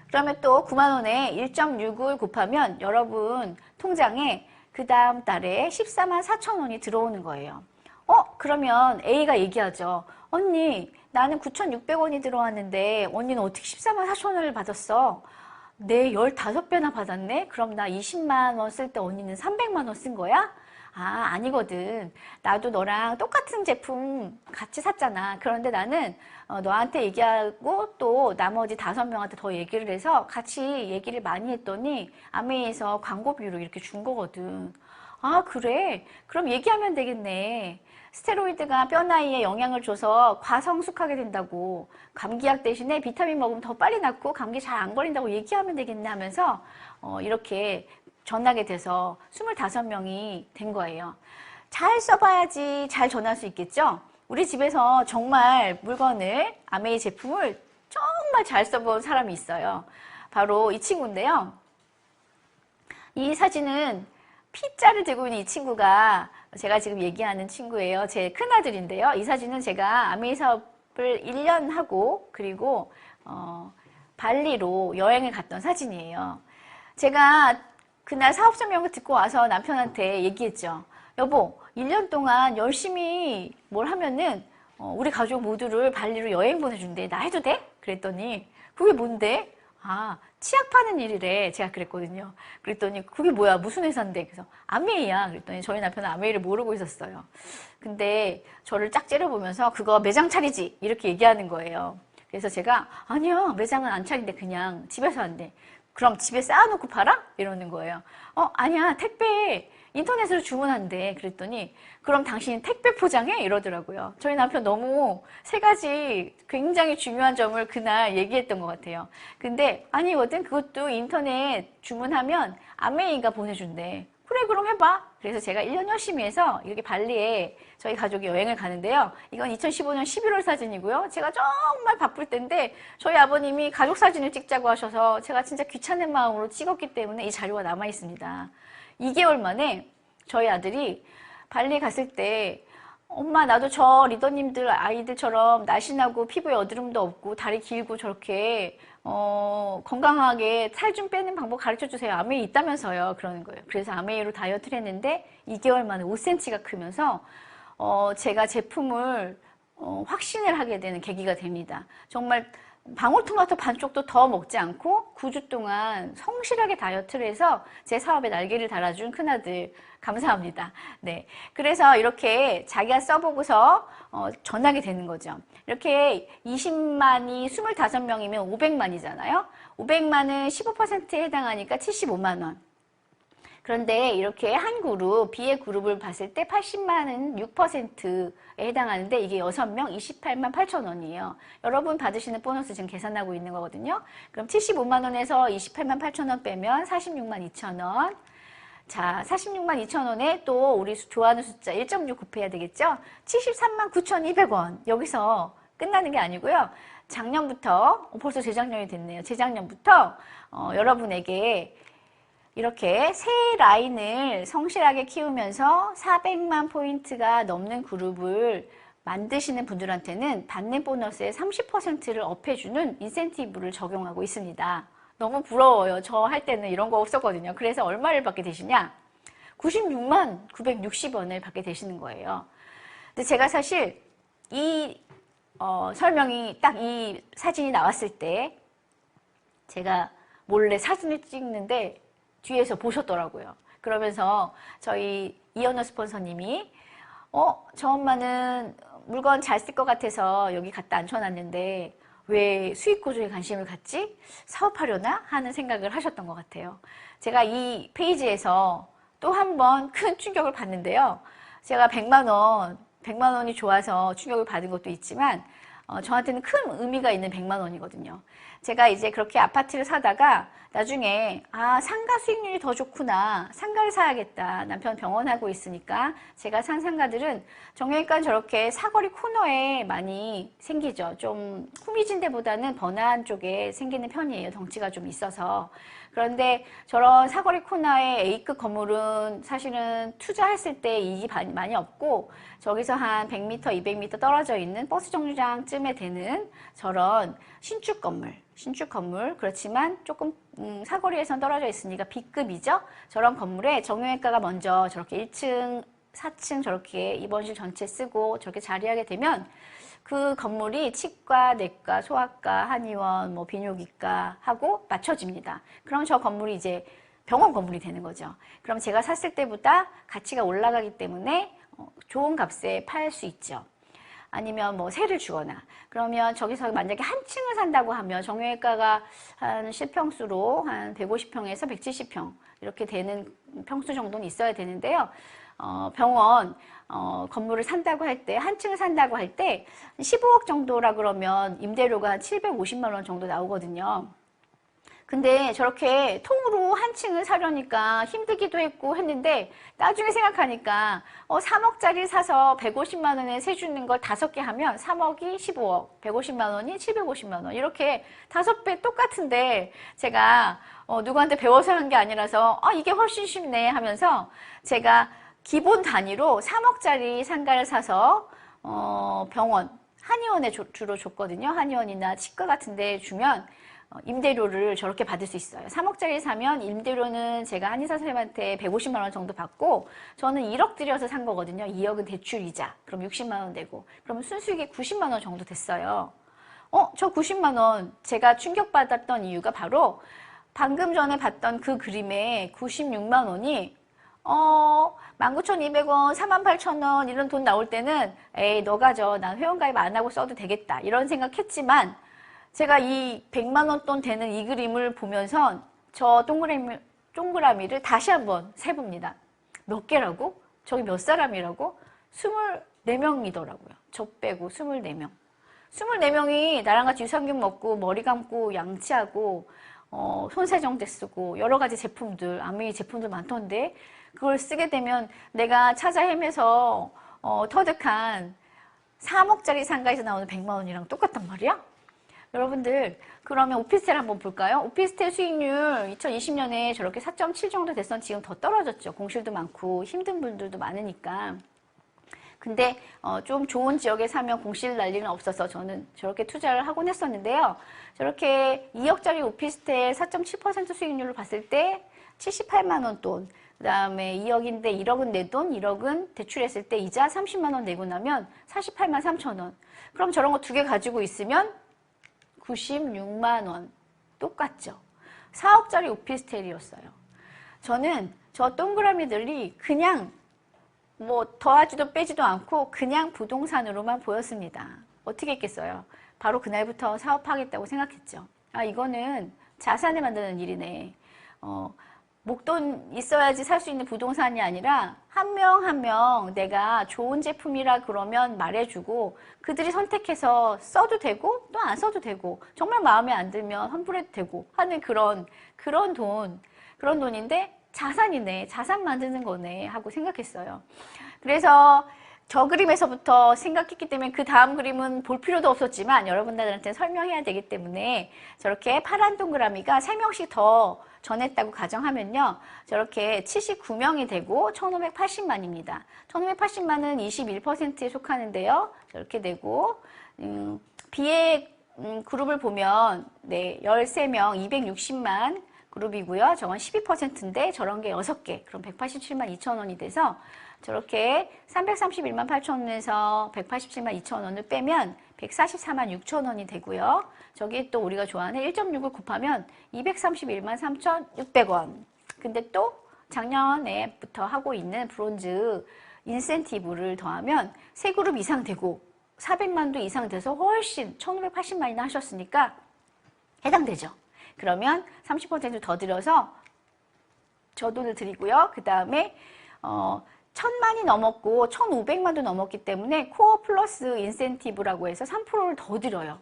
그러면 또 9만 원에 1.6을 곱하면 여러분 통장에 그 다음 달에 14만 4천 원이 들어오는 거예요. 그러면 A가 얘기하죠. 언니, 나는 9,600원이 들어왔는데 언니는 어떻게 14만 4천 원을 받았어? 내 15배나 받았네? 그럼 나 20만 원 쓸 때 언니는 300만 원 쓴 거야? 아, 아니거든. 나도 너랑 똑같은 제품 같이 샀잖아. 그런데 나는 너한테 얘기하고 또 나머지 5명한테 더 얘기를 해서 같이 얘기를 많이 했더니 아메이에서 광고비로 이렇게 준 거거든. 아, 그래? 그럼 얘기하면 되겠네. 스테로이드가 뼈 나이에 영향을 줘서 과성숙하게 된다고, 감기약 대신에 비타민 먹으면 더 빨리 낫고 감기 잘 안 걸린다고 얘기하면 되겠네 하면서 이렇게 전하게 돼서 25명이 된 거예요. 잘 써봐야지 잘 전할 수 있겠죠? 우리 집에서 정말 물건을, 아메이 제품을 정말 잘 써본 사람이 있어요. 바로 이 친구인데요. 이 사진은 P자를 들고 있는 이 친구가 제가 지금 얘기하는 친구예요. 제 큰아들인데요. 이 사진은 제가 아메이 사업을 1년 하고 그리고 발리로 여행을 갔던 사진이에요. 제가 그날 사업 설명을 듣고 와서 남편한테 얘기했죠. 여보, 1년 동안 열심히 뭘 하면은 우리 가족 모두를 발리로 여행 보내준대. 나 해도 돼? 그랬더니 그게 뭔데? 아, 치약 파는 일이래. 제가 그랬거든요. 그랬더니 그게 뭐야? 무슨 회사인데? 그래서 아메이야. 그랬더니 저희 남편은 아메이를 모르고 있었어요. 근데 저를 짝 째려보면서 그거 매장 차리지? 이렇게 얘기하는 거예요. 그래서 제가 아니요. 매장은 안 차린대. 그냥 집에서 한대. 그럼 집에 쌓아놓고 팔아? 이러는 거예요. 아니야. 택배 인터넷으로 주문한대. 그랬더니 그럼 당신 택배 포장해? 이러더라고요. 저희 남편 너무 세 가지 굉장히 중요한 점을 그날 얘기했던 것 같아요. 근데 아니거든. 그것도 인터넷 주문하면 아메이가 보내준대. 그래, 그럼 해봐. 그래서 제가 1년 열심히 해서 이렇게 발리에 저희 가족이 여행을 가는데요. 이건 2015년 11월 사진이고요. 제가 정말 바쁠 때인데 저희 아버님이 가족 사진을 찍자고 하셔서 제가 진짜 귀찮은 마음으로 찍었기 때문에 이 자료가 남아 있습니다. 2개월 만에 저희 아들이 발리 갔을 때 엄마, 나도 저 리더님들 아이들처럼 날씬하고 피부에 여드름도 없고 다리 길고 저렇게 건강하게 살 좀 빼는 방법 가르쳐 주세요. 아메이 있다면서요. 그러는 거예요. 그래서 아메이로 다이어트를 했는데 2개월 만에 5cm가 크면서 제가 제품을 확신을 하게 되는 계기가 됩니다. 정말 방울토마토 반쪽도 더 먹지 않고 9주 동안 성실하게 다이어트를 해서 제 사업에 날개를 달아준 큰아들 감사합니다. 네, 그래서 이렇게 자기가 써보고서 전하게 되는 거죠. 이렇게 20만이 25명이면 500만이잖아요. 500만은 15%에 해당하니까 75만 원. 그런데 이렇게 한 그룹, B의 그룹을 봤을 때 80만은 6%에 해당하는데 이게 6명 28만 8천 원이에요. 여러분 받으시는 보너스 지금 계산하고 있는 거거든요. 그럼 75만 원에서 28만 8천 원 빼면 46만 2천 원. 자, 46만 2천 원에 또 우리 좋아하는 숫자 1.6 곱해야 되겠죠? 73만 9,200원. 여기서 끝나는 게 아니고요. 작년부터, 벌써 재작년이 됐네요. 재작년부터 여러분에게 이렇게 새 라인을 성실하게 키우면서 400만 포인트가 넘는 그룹을 만드시는 분들한테는 받는 보너스의 30%를 업해주는 인센티브를 적용하고 있습니다. 너무 부러워요. 저 할 때는 이런 거 없었거든요. 그래서 얼마를 받게 되시냐? 96만 960원을 받게 되시는 거예요. 근데 제가 사실 이 설명이 딱 이 사진이 나왔을 때 제가 몰래 사진을 찍는데 뒤에서 보셨더라고요. 그러면서 저희 이현우 스폰서님이 저 엄마는 물건 잘 쓸 것 같아서 여기 갖다 앉혀놨는데 왜 수익 구조에 관심을 갖지? 사업하려나? 하는 생각을 하셨던 것 같아요. 제가 이 페이지에서 또 한 번 큰 충격을 받는데요. 제가 100만 원이 좋아서 충격을 받은 것도 있지만 저한테는 큰 의미가 있는 100만 원이거든요. 제가 이제 그렇게 아파트를 사다가 나중에 상가 수익률이 더 좋구나, 상가를 사야겠다, 남편 병원하고 있으니까 제가 산 상가들은 정형외과는 저렇게 사거리 코너에 많이 생기죠. 좀 후미진 데보다는 번화한 쪽에 생기는 편이에요. 덩치가 좀 있어서. 그런데 저런 사거리 코너의 A급 건물은 사실은 투자했을 때 이익이 많이 없고 저기서 한 100m, 200m 떨어져 있는 버스 정류장쯤에 되는 저런 신축 건물 그렇지만 조금 사거리에선 떨어져 있으니까 B급이죠. 저런 건물에 정형외과가 먼저 저렇게 1층, 4층 저렇게 입원실 전체 쓰고 저렇게 자리하게 되면 그 건물이 치과, 내과, 소아과, 한의원, 비뇨기과 하고 맞춰집니다. 그럼 저 건물이 이제 병원 건물이 되는 거죠. 그럼 제가 샀을 때보다 가치가 올라가기 때문에 좋은 값에 팔 수 있죠. 아니면 세를 주거나 그러면 저기서 만약에 한 층을 산다고 하면 정형외과가 한 실평수로 한 150평에서 170평 이렇게 되는 평수 정도는 있어야 되는데요. 병원 건물을 산다고 할 때, 한 층을 산다고 할 때 15억 정도라 그러면 임대료가 한 750만 원 정도 나오거든요. 근데 저렇게 통으로 한 층을 사려니까 힘들기도 했고 했는데 나중에 생각하니까 3억짜리 사서 150만 원에 세 주는 걸 5개 하면 3억이 15억, 150만 원이 750만 원 이렇게 5배 똑같은데 제가 누구한테 배워서 한 게 아니라서 이게 훨씬 쉽네 하면서 제가 기본 단위로 3억짜리 상가를 사서 병원, 한의원에 주로 줬거든요. 한의원이나 치과 같은 데 주면 임대료를 저렇게 받을 수 있어요. 3억짜리 사면 임대료는 제가 한의사 선생님한테 150만 원 정도 받고 저는 1억 들여서 산 거거든요. 2억은 대출이자. 그럼 60만 원 내고. 그러면 순수익이 90만 원 정도 됐어요. 저 90만 원 제가 충격받았던 이유가 바로 방금 전에 봤던 그 그림에 96만 원이 19,200원, 48,000원 이런 돈 나올 때는 에이 너 가져. 난 회원가입 안 하고 써도 되겠다. 이런 생각했지만 제가 이 100만 원 돈 되는 이 그림을 보면서 저 동그라미를 다시 한번 세봅니다. 몇 개라고? 저기 몇 사람이라고? 24명이더라고요. 저 빼고 24명. 24명이 나랑 같이 유산균 먹고 머리 감고 양치하고 손세정제 쓰고 여러 가지 제품들, 아메이 제품들 많던데 그걸 쓰게 되면 내가 찾아 헤매서 터득한 3억짜리 상가에서 나오는 100만 원이랑 똑같단 말이야? 여러분들 그러면 오피스텔 한번 볼까요? 오피스텔 수익률 2020년에 저렇게 4.7 정도 됐었는데 지금 더 떨어졌죠. 공실도 많고 힘든 분들도 많으니까. 근데 좀 좋은 지역에 사면 공실 날 일은 없어서 저는 저렇게 투자를 하곤 했었는데요. 저렇게 2억짜리 오피스텔 4.7% 수익률을 봤을 때 78만 원 돈, 그 다음에 2억인데 1억은 내 돈, 1억은 대출했을 때 이자 30만 원 내고 나면 48만 3천 원. 그럼 저런 거 2개 가지고 있으면 96만 원. 똑같죠. 4억짜리 오피스텔이었어요. 저는 저 동그라미들이 그냥 뭐 더하지도 빼지도 않고 그냥 부동산으로만 보였습니다. 어떻게 했겠어요? 바로 그날부터 사업하겠다고 생각했죠. 아, 이거는 자산을 만드는 일이네. 목돈 있어야지 살 수 있는 부동산이 아니라 한 명 한 명 내가 좋은 제품이라 그러면 말해주고 그들이 선택해서 써도 되고 또 안 써도 되고 정말 마음에 안 들면 환불해도 되고 하는 그런 돈인데 자산이네. 자산 만드는 거네 하고 생각했어요. 그래서 저 그림에서부터 생각했기 때문에 그 다음 그림은 볼 필요도 없었지만 여러분들한테 설명해야 되기 때문에 저렇게 파란 동그라미가 3명씩 더 전했다고 가정하면요. 저렇게 79명이 되고 1580만입니다. 1580만은 21%에 속하는데요. 저렇게 되고 B의 그룹을 보면 네, 13명 260만 그룹이고요. 저건 12%인데 저런 게 6개. 그럼 187만 2천 원이 돼서 저렇게 331만 8천 원에서 187만 2천 원을 빼면 144만 6천 원이 되고요. 저기 또 우리가 좋아하는 1.6을 곱하면 231만 3,600원. 근데 또 작년에부터 하고 있는 브론즈 인센티브를 더하면 3그룹 이상 되고 400만도 이상 돼서 훨씬 1580만이나 하셨으니까 해당되죠. 그러면 30% 더 들여서 저 돈을 드리고요. 그 다음에 1000만이 넘었고 1500만도 넘었기 때문에 코어 플러스 인센티브라고 해서 3%를 더 들어요.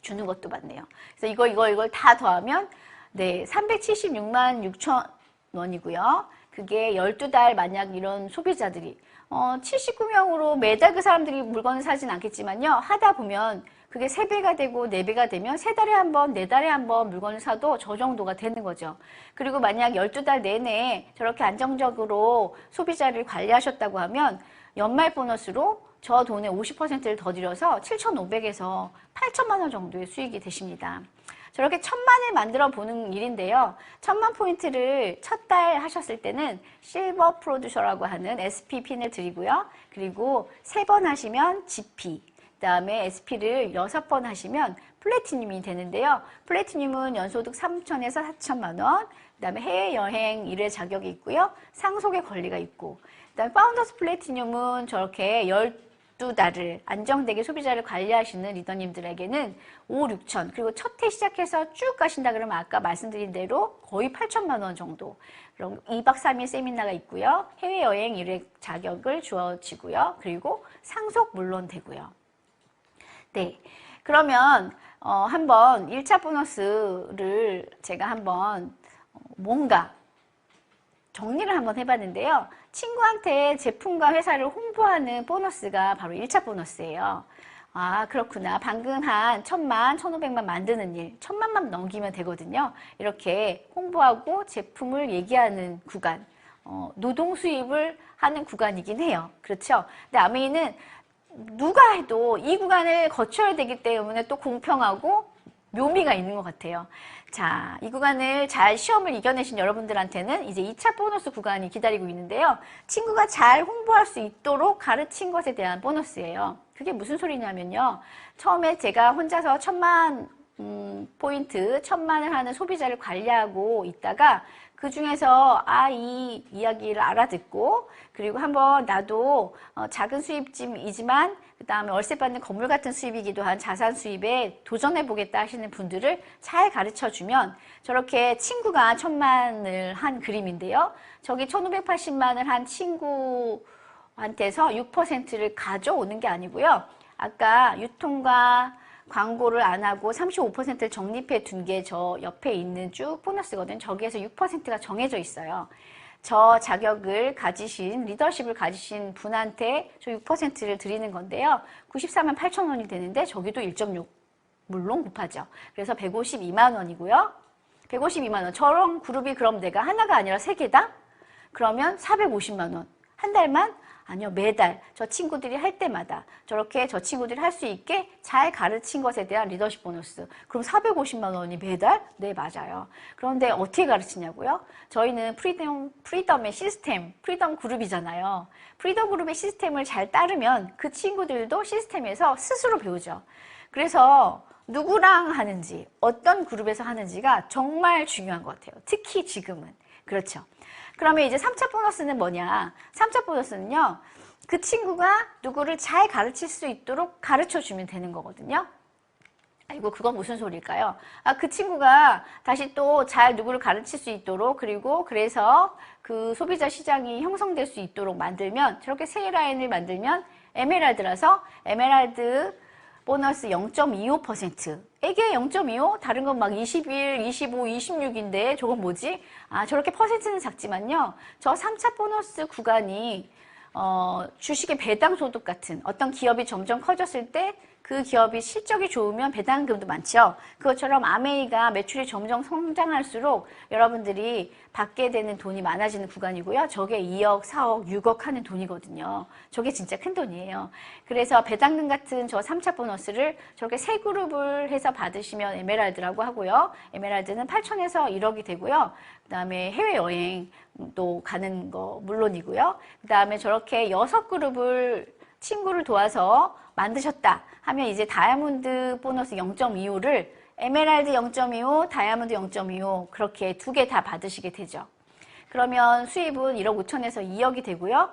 주는 것도 많네요. 그래서 이걸 다 더하면 네 376만 6천 원이고요. 그게 12달 만약 이런 소비자들이 79명으로 매달 그 사람들이 물건을 사진 않겠지만요. 하다 보면 그게 3배가 되고 4배가 되면 3달에 한 번, 4달에 한 번 물건을 사도 저 정도가 되는 거죠. 그리고 만약 12달 내내 저렇게 안정적으로 소비자를 관리하셨다고 하면 연말 보너스로 저 돈의 50%를 더 들여서 7,500에서 8천만 원 정도의 수익이 되십니다. 저렇게 1000만을 만들어 보는 일인데요. 1000만 포인트를 첫 달 하셨을 때는 실버 프로듀서라고 하는 SP 핀을 드리고요. 그리고 3번 하시면 GP, 그 다음에 SP를 6번 하시면 플래티늄이 되는데요. 플래티늄은 연소득 3천에서 4천만 원, 그 다음에 해외여행 1회 자격이 있고요. 상속의 권리가 있고, 그 다음에 파운더스 플래티늄은 저렇게 12달을 안정되게 소비자를 관리하시는 리더님들에게는 5, 6천, 그리고 첫 해 시작해서 쭉 가신다 그러면 아까 말씀드린 대로 거의 8천만 원 정도. 그럼 2박 3일 세미나가 있고요. 해외여행 1회 자격을 주어지고요. 그리고 상속 물론 되고요. 네. 그러면 한번 1차 보너스를 제가 한번 뭔가 정리를 한번 해봤는데요. 친구한테 제품과 회사를 홍보하는 보너스가 바로 1차 보너스예요. 아, 그렇구나. 방금 한 1000만, 1500만 만드는 일, 1000만만 넘기면 되거든요. 이렇게 홍보하고 제품을 얘기하는 구간, 노동 수입을 하는 구간이긴 해요. 그렇죠? 근데 아메이는 누가 해도 이 구간을 거쳐야 되기 때문에 또 공평하고 묘미가 있는 것 같아요. 자, 이 구간을 잘 시험을 이겨내신 여러분들한테는 이제 2차 보너스 구간이 기다리고 있는데요. 친구가 잘 홍보할 수 있도록 가르친 것에 대한 보너스예요. 그게 무슨 소리냐면요. 처음에 제가 혼자서 1000만 포인트, 1000만을 하는 소비자를 관리하고 있다가 그 중에서 이 이야기를 알아듣고 그리고 한번 나도 작은 수입이지만 그 다음에 월세 받는 건물 같은 수입이기도 한 자산 수입에 도전해 보겠다 하시는 분들을 잘 가르쳐 주면 저렇게 친구가 1000만을 한 그림인데요. 저기 1580만을 한 친구한테서 6%를 가져오는 게 아니고요. 아까 유통과 광고를 안 하고 35%를 적립해 둔 게 저 옆에 있는 쭉 보너스거든요. 저기에서 6%가 정해져 있어요. 저 자격을 가지신, 리더십을 가지신 분한테 저 6%를 드리는 건데요. 94만 8천 원이 되는데 저기도 1.6 물론 곱하죠. 그래서 152만 원이고요. 152만 원. 저런 그룹이 그럼 내가 하나가 아니라 3개다? 그러면 450만 원. 한 달만 아니요, 매달 저 친구들이 할 때마다 저렇게 저 친구들이 할 수 있게 잘 가르친 것에 대한 리더십 보너스. 그럼 450만 원이 매달? 네, 맞아요. 그런데 어떻게 가르치냐고요? 저희는 프리덤의 시스템, 프리덤 그룹이잖아요. 프리덤 그룹의 시스템을 잘 따르면 그 친구들도 시스템에서 스스로 배우죠. 그래서 누구랑 하는지, 어떤 그룹에서 하는지가 정말 중요한 것 같아요. 특히 지금은. 그렇죠. 그러면 이제 3차 보너스는 뭐냐? 3차 보너스는요, 그 친구가 누구를 잘 가르칠 수 있도록 가르쳐 주면 되는 거거든요. 아이고, 그건 무슨 소리일까요? 그 친구가 다시 또 잘 누구를 가르칠 수 있도록, 그리고 그래서 그 소비자 시장이 형성될 수 있도록 만들면, 저렇게 세 라인을 만들면 에메랄드라서 에메랄드 보너스 0.25%. 이게 0.25? 다른 건 막 21, 25, 26인데 저건 뭐지? 저렇게 퍼센트는 작지만요. 저 3차 보너스 구간이 주식의 배당 소득 같은 어떤 기업이 점점 커졌을 때 그 기업이 실적이 좋으면 배당금도 많죠. 그것처럼 아메이가 매출이 점점 성장할수록 여러분들이 받게 되는 돈이 많아지는 구간이고요. 저게 2억, 4억, 6억 하는 돈이거든요. 저게 진짜 큰 돈이에요. 그래서 배당금 같은 저 3차 보너스를 저렇게 세 그룹을 해서 받으시면 에메랄드라고 하고요. 에메랄드는 8천에서 1억이 되고요. 그 다음에 해외여행도 가는 거 물론이고요. 그 다음에 저렇게 6그룹을 친구를 도와서 만드셨다 하면 이제 다이아몬드 보너스 0.25를 에메랄드 0.25, 다이아몬드 0.25 그렇게 두 개 다 받으시게 되죠. 그러면 수입은 1억 5천에서 2억이 되고요.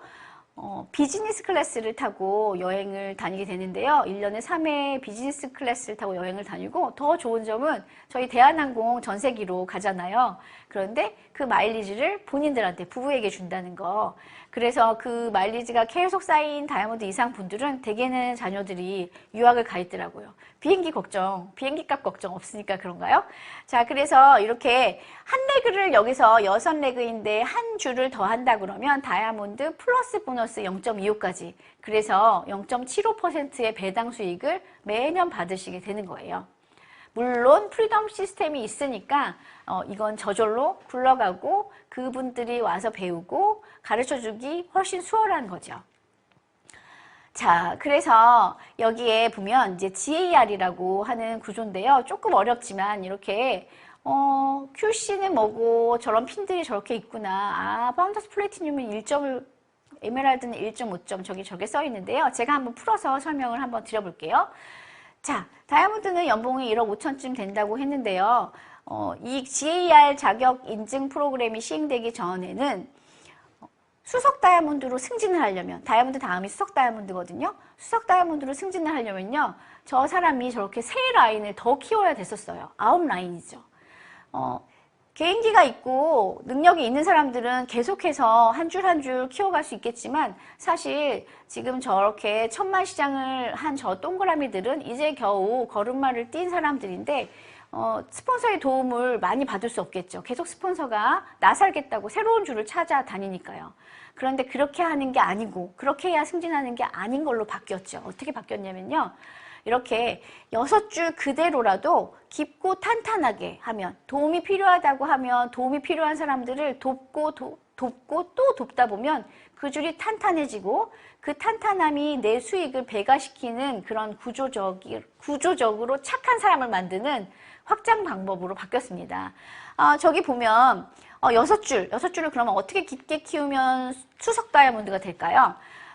비즈니스 클래스를 타고 여행을 다니게 되는데요. 1년에 3회 비즈니스 클래스를 타고 여행을 다니고 더 좋은 점은 저희 대한항공 전세기로 가잖아요. 그런데 그 마일리지를 본인들한테 부부에게 준다는 거. 그래서 그 마일리지가 계속 쌓인 다이아몬드 이상 분들은 대개는 자녀들이 유학을 가 있더라고요. 비행기 값 걱정 없으니까 그런가요? 자, 그래서 이렇게 한 레그를 여기서 6레그인데 한 줄을 더 한다 그러면 다이아몬드 플러스 보너스 0.25까지. 그래서 0.75%의 배당 수익을 매년 받으시게 되는 거예요. 물론 프리덤 시스템이 있으니까 이건 저절로 굴러가고 그분들이 와서 배우고 가르쳐주기 훨씬 수월한 거죠. 자, 그래서 여기에 보면 이제 GAR이라고 하는 구조인데요. 조금 어렵지만 이렇게 QC는 뭐고 저런 핀들이 저렇게 있구나. 파운더스 플래티늄은 1점을 에메랄드는 1.5점 저게 써 있는데요. 제가 한번 풀어서 설명을 한번 드려볼게요. 자, 다이아몬드는 연봉이 1억 5천쯤 된다고 했는데요. 이 GAR 자격 인증 프로그램이 시행되기 전에는 수석 다이아몬드로 승진을 하려면, 다이아몬드 다음이 수석 다이아몬드거든요. 수석 다이아몬드로 승진을 하려면요. 저 사람이 저렇게 세 라인을 더 키워야 됐었어요. 9라인이죠. 개인기가 있고 능력이 있는 사람들은 계속해서 한 줄 한 줄 키워갈 수 있겠지만 사실 지금 저렇게 천만 시장을 한 저 동그라미들은 이제 겨우 걸음마를 뛴 사람들인데 스폰서의 도움을 많이 받을 수 없겠죠. 계속 스폰서가 나 살겠다고 새로운 줄을 찾아다니니까요. 그런데 그렇게 하는 게 아니고 그렇게 해야 승진하는 게 아닌 걸로 바뀌었죠. 어떻게 바뀌었냐면요. 이렇게 6줄 그대로라도 깊고 탄탄하게 하면 도움이 필요하다고 하면 도움이 필요한 사람들을 돕고 또 돕다 보면 그 줄이 탄탄해지고 그 탄탄함이 내 수익을 배가시키는 그런 구조적으로 착한 사람을 만드는 확장 방법으로 바뀌었습니다. 저기 보면 6줄을 그러면 어떻게 깊게 키우면 수석 다이아몬드가 될까요?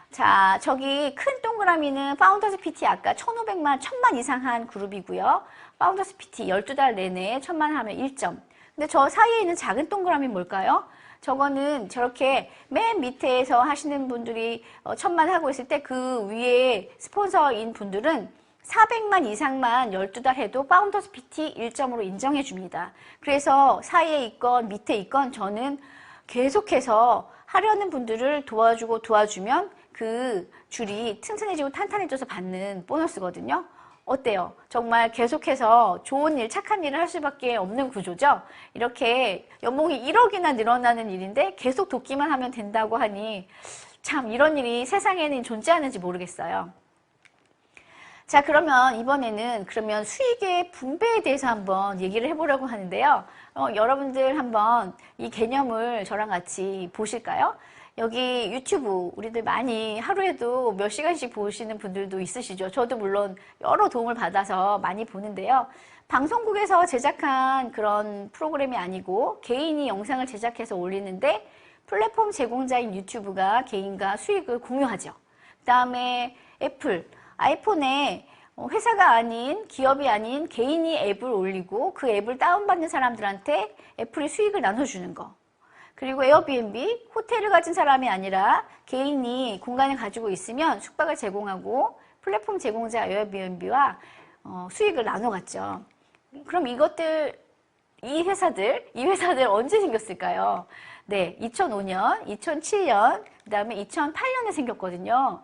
자, 저기 큰 동그라미는 파운더스 PT 아까 1,500만, 1,000만 이상 한 그룹이고요. 파운더스 PT 12달 내내 1,000만 하면 1점. 근데 저 사이에 있는 작은 동그라미 뭘까요? 저거는 저렇게 맨 밑에서 하시는 분들이 1,000만 하고 있을 때 그 위에 스폰서인 분들은 400만 이상만 12달 해도 파운더스 PT 1점으로 인정해 줍니다. 그래서 사이에 있건 밑에 있건 저는 계속해서 하려는 분들을 도와주면 그 줄이 튼튼해지고 탄탄해져서 받는 보너스거든요. 어때요? 정말 계속해서 좋은 일, 착한 일을 할 수밖에 없는 구조죠. 이렇게 연봉이 1억이나 늘어나는 일인데 계속 돕기만 하면 된다고 하니 참 이런 일이 세상에는 존재하는지 모르겠어요. 자, 그러면 이번에는 그러면 수익의 분배에 대해서 한번 얘기를 해보려고 하는데요. 여러분들 한번 이 개념을 저랑 같이 보실까요? 여기 유튜브 우리들 많이 하루에도 몇 시간씩 보시는 분들도 있으시죠. 저도 물론 여러 도움을 받아서 많이 보는데요. 방송국에서 제작한 그런 프로그램이 아니고 개인이 영상을 제작해서 올리는데 플랫폼 제공자인 유튜브가 개인과 수익을 공유하죠. 그 다음에 애플, 아이폰에 회사가 아닌 기업이 아닌 개인이 앱을 올리고 그 앱을 다운받는 사람들한테 애플이 수익을 나눠주는 거. 그리고 에어비앤비, 호텔을 가진 사람이 아니라 개인이 공간을 가지고 있으면 숙박을 제공하고 플랫폼 제공자 에어비앤비와 수익을 나눠갔죠. 그럼 이 회사들 언제 생겼을까요? 네, 2005년, 2007년, 그 다음에 2008년에 생겼거든요.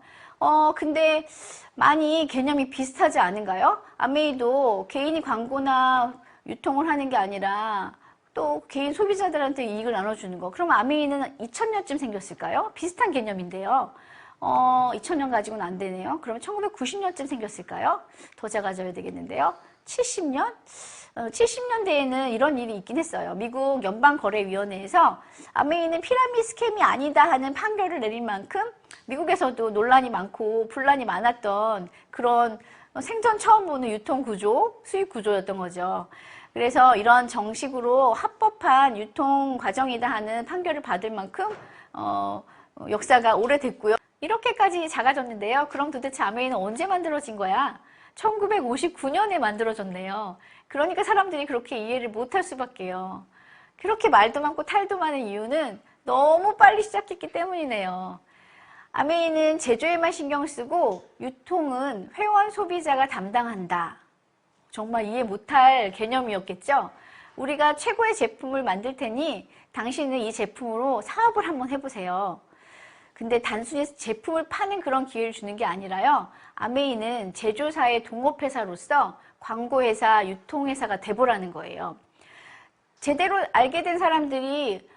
근데 많이 개념이 비슷하지 않은가요? 아메이도 개인이 광고나 유통을 하는 게 아니라 또 개인 소비자들한테 이익을 나눠주는 거. 그럼 아메이는 2000년쯤 생겼을까요? 비슷한 개념인데요. 2000년 가지고는 안 되네요. 그러면 1990년쯤 생겼을까요? 더 작아져야 되겠는데요. 70년? 70년대에는 이런 일이 있긴 했어요. 미국 연방거래위원회에서 아메이는 피라미드 스캠이 아니다 하는 판결을 내린 만큼 미국에서도 논란이 많고 분란이 많았던 그런 생전 처음 보는 유통구조, 수익구조였던 거죠. 그래서 이런 정식으로 합법한 유통 과정이다 하는 판결을 받을 만큼 역사가 오래됐고요. 이렇게까지 작아졌는데요. 그럼 도대체 아메이는 언제 만들어진 거야? 1959년에 만들어졌네요. 그러니까 사람들이 그렇게 이해를 못할 수밖에요. 그렇게 말도 많고 탈도 많은 이유는 너무 빨리 시작했기 때문이네요. 아메이는 제조에만 신경 쓰고 유통은 회원 소비자가 담당한다. 정말 이해 못할 개념이었겠죠? 우리가 최고의 제품을 만들 테니 당신은 이 제품으로 사업을 한번 해보세요. 근데 단순히 제품을 파는 그런 기회를 주는 게 아니라요. 아메이는 제조사의 동업회사로서 광고회사, 유통회사가 돼보라는 거예요. 제대로 알게 된 사람들이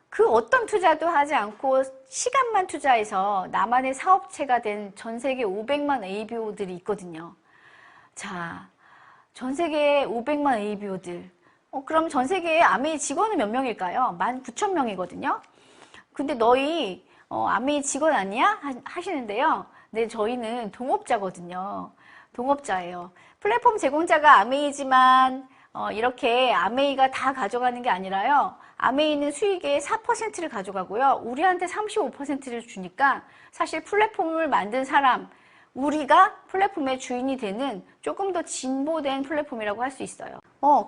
그 어떤 투자도 하지 않고 시간만 투자해서 나만의 사업체가 된 전 세계 500만 ABO들이 있거든요. 자, 전 세계 500만 ABO들. 그럼 전 세계에 아메이 직원은 몇 명일까요? 19,000명이거든요. 근데 너희 아메이 직원 아니야? 하시는데요. 네, 저희는 동업자거든요. 동업자예요. 플랫폼 제공자가 아메이지만 이렇게 아메이가 다 가져가는 게 아니라요. 아메이는 수익의 4%를 가져가고요. 우리한테 35%를 주니까 사실 플랫폼을 만든 사람, 우리가 플랫폼의 주인이 되는 조금 더 진보된 플랫폼이라고 할 수 있어요.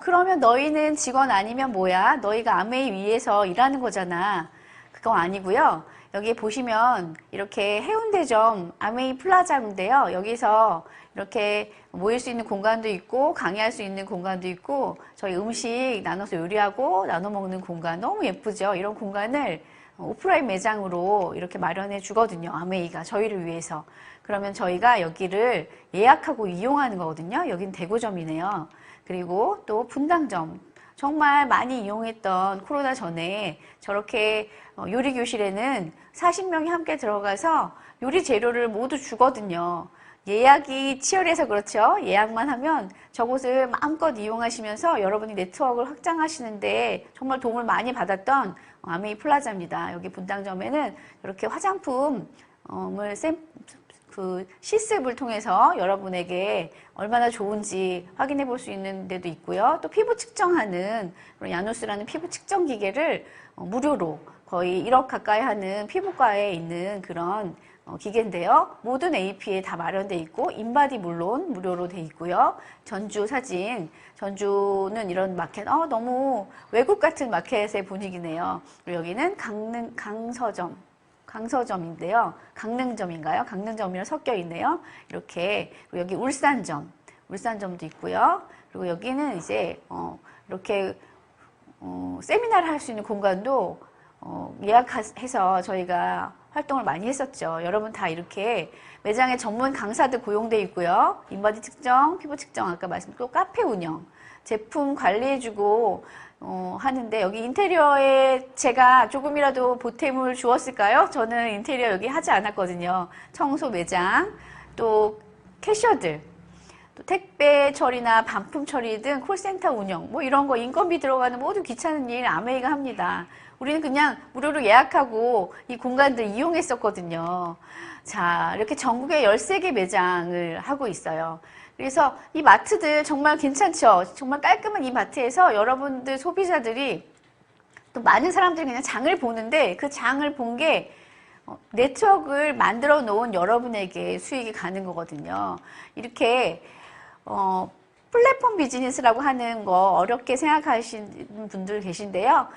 그러면 너희는 직원 아니면 뭐야? 너희가 아메이 위에서 일하는 거잖아. 그거 아니고요. 여기 보시면 이렇게 해운대점 아메이 플라자인데요. 여기서 이렇게 모일 수 있는 공간도 있고 강의할 수 있는 공간도 있고 저희 음식 나눠서 요리하고 나눠 먹는 공간 너무 예쁘죠. 이런 공간을 오프라인 매장으로 이렇게 마련해 주거든요. 아메이가 저희를 위해서. 그러면 저희가 여기를 예약하고 이용하는 거거든요. 여긴 대구점이네요. 그리고 또 분당점. 정말 많이 이용했던 코로나 전에 저렇게 요리 교실에는 40명이 함께 들어가서 요리 재료를 모두 주거든요. 예약이 치열해서 그렇죠. 예약만 하면 저곳을 마음껏 이용하시면서 여러분이 네트워크를 확장하시는데 정말 도움을 많이 받았던 아메이 플라자입니다. 여기 분당점에는 이렇게 화장품을 실습을 통해서 여러분에게 얼마나 좋은지 확인해 볼 수 있는 데도 있고요. 또 피부 측정하는 야누스라는 피부 측정 기계를 무료로 거의 1억 가까이 하는 피부과에 있는 그런 기계인데요. 모든 AP에 다 마련되어 있고 인바디 물론 무료로 되어 있고요. 전주 사진, 전주는 이런 마켓, 너무 외국 같은 마켓의 분위기네요. 그리고 여기는 강서점인데요. 강릉점인가요? 강릉점이랑 섞여 있네요. 이렇게. 그리고 여기 울산점도 있고요. 그리고 여기는 이제 이렇게 세미나를 할 수 있는 공간도 예약해서 저희가 활동을 많이 했었죠. 여러분 다 이렇게 매장에 전문 강사들 고용돼 있고요. 인바디 측정, 피부 측정 아까 말씀드린 또 카페 운영, 제품 관리해주고 하는데 여기 인테리어에 제가 조금이라도 보탬을 주었을까요? 저는 인테리어 여기 하지 않았거든요. 청소 매장, 또 캐셔들, 또 택배 처리나 반품 처리 등 콜센터 운영, 뭐 이런 거 인건비 들어가는 모든 귀찮은 일 아메이가 합니다. 우리는 그냥 무료로 예약하고 이 공간들 이용했었거든요. 자, 이렇게 전국에 13개 매장을 하고 있어요. 그래서 이 마트들 정말 괜찮죠? 정말 깔끔한 이 마트에서 여러분들 소비자들이 또 많은 사람들이 그냥 장을 보는데 그 장을 본 게 네트워크를 만들어 놓은 여러분에게 수익이 가는 거거든요. 이렇게 플랫폼 비즈니스라고 하는 거 어렵게 생각하시는 분들 계신데요.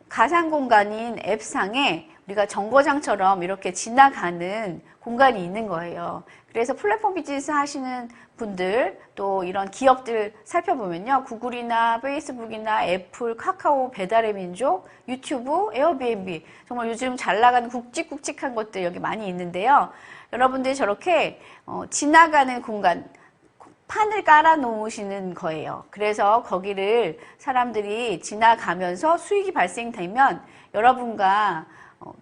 가상 공간인 앱상에 우리가 정거장처럼 이렇게 지나가는 공간이 있는 거예요. 그래서 플랫폼 비즈니스 하시는 분들 또 이런 기업들 살펴보면요. 구글이나 페이스북이나 애플, 카카오, 배달의 민족, 유튜브, 에어비앤비 정말 요즘 잘 나가는 굵직굵직한 것들 여기 많이 있는데요. 여러분들이 저렇게 지나가는 공간 판을 깔아 놓으시는 거예요. 그래서 거기를 사람들이 지나가면서 수익이 발생되면 여러분과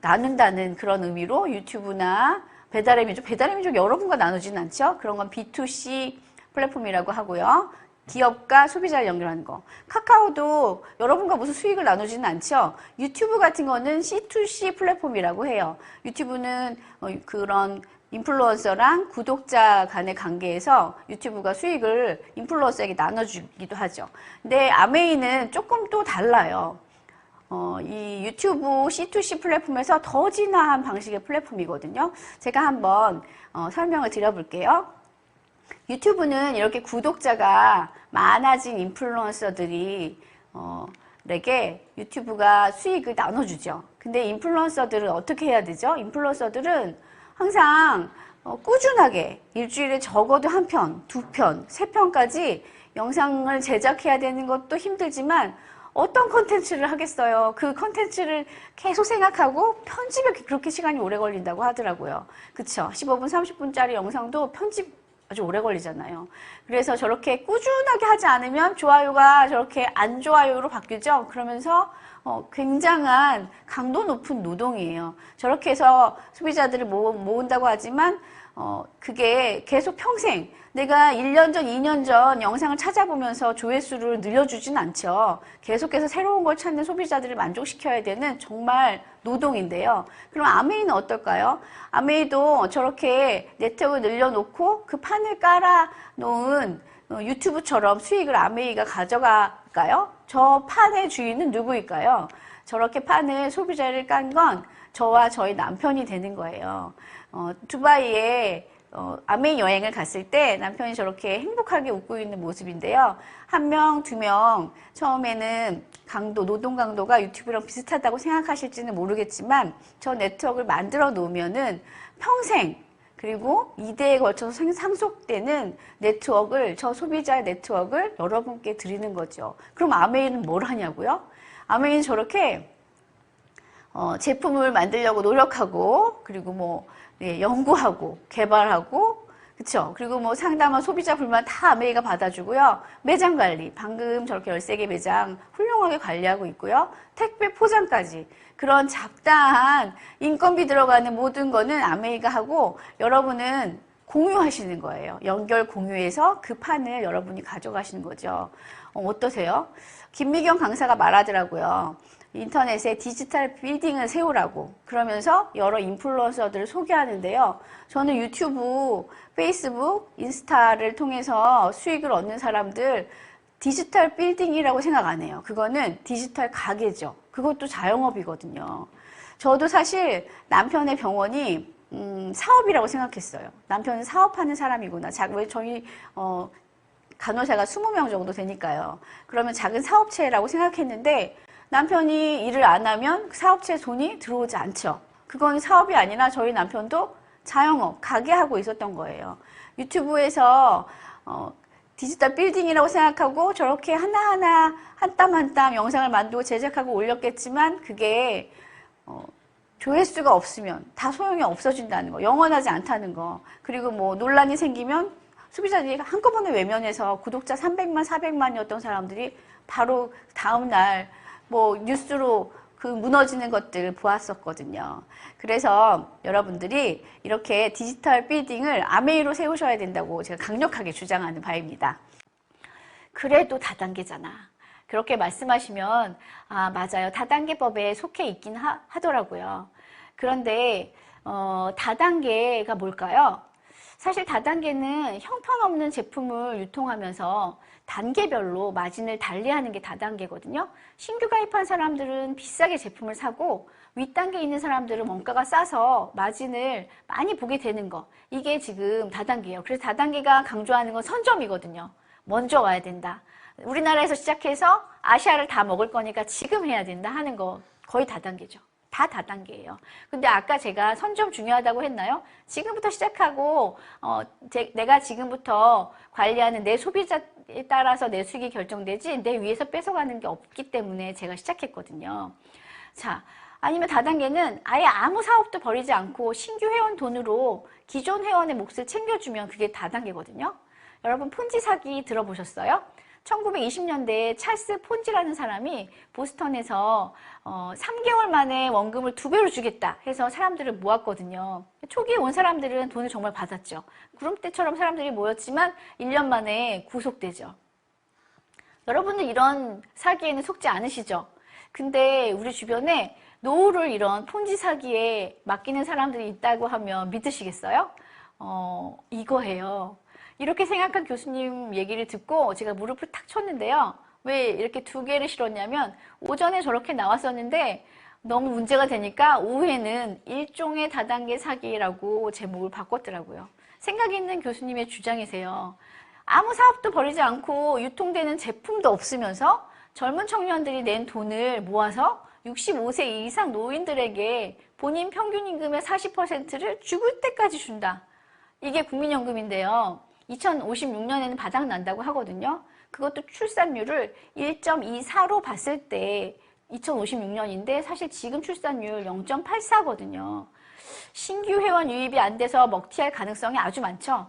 나눈다는 그런 의미로 유튜브나 배달의 민족 여러분과 나누지는 않죠. 그런 건 B2C 플랫폼이라고 하고요. 기업과 소비자를 연결하는 거. 카카오도 여러분과 무슨 수익을 나누지는 않죠. 유튜브 같은 거는 C2C 플랫폼이라고 해요. 유튜브는 그런 인플루언서랑 구독자 간의 관계에서 유튜브가 수익을 인플루언서에게 나눠주기도 하죠. 근데 아메이는 조금 또 달라요. 이 유튜브 C2C 플랫폼에서 더 진화한 방식의 플랫폼이거든요. 제가 한번 설명을 드려볼게요. 유튜브는 이렇게 구독자가 많아진 인플루언서들이 에게 유튜브가 수익을 나눠주죠. 근데 인플루언서들은 어떻게 해야 되죠? 인플루언서들은 항상 꾸준하게 일주일에 적어도 한 편, 두 편, 세 편까지 영상을 제작해야 되는 것도 힘들지만 어떤 컨텐츠를 하겠어요? 그 컨텐츠를 계속 생각하고 편집에 그렇게 시간이 오래 걸린다고 하더라고요. 그쵸? 15분, 30분짜리 영상도 편집 아주 오래 걸리잖아요. 그래서 저렇게 꾸준하게 하지 않으면 좋아요가 저렇게 안 좋아요로 바뀌죠. 그러면서 굉장한 강도 높은 노동이에요. 저렇게 해서 소비자들을 모은다고 하지만 그게 계속 평생 내가 1년 전, 2년 전 영상을 찾아보면서 조회수를 늘려주진 않죠. 계속해서 새로운 걸 찾는 소비자들을 만족시켜야 되는 정말 노동인데요. 그럼 아메이는 어떨까요? 아메이도 저렇게 네트워크를 늘려놓고 그 판을 깔아놓은 유튜브처럼 수익을 아메이가 가져갈까요? 저 판의 주인은 누구일까요? 저렇게 판을 소비자를 깐 건 저와 저희 남편이 되는 거예요. 두바이에 아메이 여행을 갔을 때 남편이 저렇게 행복하게 웃고 있는 모습인데요. 한 명, 두 명, 처음에는 노동 강도가 유튜브랑 비슷하다고 생각하실지는 모르겠지만 저 네트워크를 만들어 놓으면은 평생 그리고 2대에 걸쳐서 상속되는 네트워크를, 저 소비자의 네트워크를 여러분께 드리는 거죠. 그럼 아메이는 뭘 하냐고요? 아메이는 저렇게 제품을 만들려고 노력하고 그리고 연구하고 개발하고 그쵸? 그리고 상담한 소비자 불만 다 아메이가 받아주고요. 매장 관리, 방금 저렇게 13개 매장 훌륭하게 관리하고 있고요. 택배 포장까지 그런 잡다한 인건비 들어가는 모든 거는 아메이가 하고 여러분은 공유하시는 거예요. 연결 공유해서 그 판을 여러분이 가져가시는 거죠. 어떠세요? 김미경 강사가 말하더라고요. 인터넷에 디지털 빌딩을 세우라고 그러면서 여러 인플루언서들을 소개하는데요. 저는 유튜브, 페이스북, 인스타를 통해서 수익을 얻는 사람들 디지털 빌딩이라고 생각 안 해요. 그거는 디지털 가게죠. 그것도 자영업이거든요. 저도 사실 남편의 병원이 사업이라고 생각했어요. 남편은 사업하는 사람이구나. 저희 간호사가 20명 정도 되니까요. 그러면 작은 사업체라고 생각했는데 남편이 일을 안 하면 사업체에 돈이 들어오지 않죠. 그건 사업이 아니라 저희 남편도 자영업, 가게 하고 있었던 거예요. 유튜브에서 디지털 빌딩이라고 생각하고 저렇게 하나하나 한 땀 한 땀 영상을 만들고 제작하고 올렸겠지만 그게 조회수가 없으면 다 소용이 없어진다는 거, 영원하지 않다는 거. 그리고 논란이 생기면 소비자들이 한꺼번에 외면해서 구독자 300만, 400만이었던 사람들이 바로 다음날 뉴스로 그 무너지는 것들 보았었거든요. 그래서 여러분들이 이렇게 디지털 빌딩을 아메이로 세우셔야 된다고 제가 강력하게 주장하는 바입니다. 그래도 다단계잖아. 그렇게 말씀하시면 아, 맞아요. 다단계법에 속해 있긴 하더라고요. 그런데 다단계가 뭘까요? 사실 다단계는 형편없는 제품을 유통하면서 단계별로 마진을 달리하는 게 다단계거든요. 신규 가입한 사람들은 비싸게 제품을 사고 윗단계에 있는 사람들은 원가가 싸서 마진을 많이 보게 되는 거. 이게 지금 다단계예요. 그래서 다단계가 강조하는 건 선점이거든요. 먼저 와야 된다. 우리나라에서 시작해서 아시아를 다 먹을 거니까 지금 해야 된다 하는 거 거의 다단계죠. 다 다단계예요. 근데 아까 제가 선점 중요하다고 했나요? 지금부터 시작하고 내가 지금부터 관리하는 내 소비자에 따라서 내 수익이 결정되지 내 위에서 뺏어가는 게 없기 때문에 제가 시작했거든요. 자, 아니면 다단계는 아예 아무 사업도 벌이지 않고 신규 회원 돈으로 기존 회원의 몫을 챙겨주면 그게 다단계거든요. 여러분 폰지 사기 들어보셨어요? 1920년대에 찰스 폰지라는 사람이 보스턴에서 3개월 만에 원금을 2배로 주겠다 해서 사람들을 모았거든요. 초기에 온 사람들은 돈을 정말 받았죠. 구름대처럼 사람들이 모였지만 1년 만에 구속되죠. 여러분들 이런 사기에는 속지 않으시죠? 근데 우리 주변에 노후를 이런 폰지 사기에 맡기는 사람들이 있다고 하면 믿으시겠어요? 이거예요. 이렇게 생각한 교수님 얘기를 듣고 제가 무릎을 탁 쳤는데요. 왜 이렇게 2개를 실었냐면 오전에 저렇게 나왔었는데 너무 문제가 되니까 오후에는 일종의 다단계 사기라고 제목을 바꿨더라고요. 생각 있는 교수님의 주장이세요. 아무 사업도 벌이지 않고 유통되는 제품도 없으면서 젊은 청년들이 낸 돈을 모아서 65세 이상 노인들에게 본인 평균 임금의 40%를 죽을 때까지 준다. 이게 국민연금인데요. 2056년에는 바닥난다고 하거든요. 그것도 출산율을 1.24로 봤을 때 2056년인데 사실 지금 출산율 0.84거든요. 신규 회원 유입이 안 돼서 먹튀할 가능성이 아주 많죠.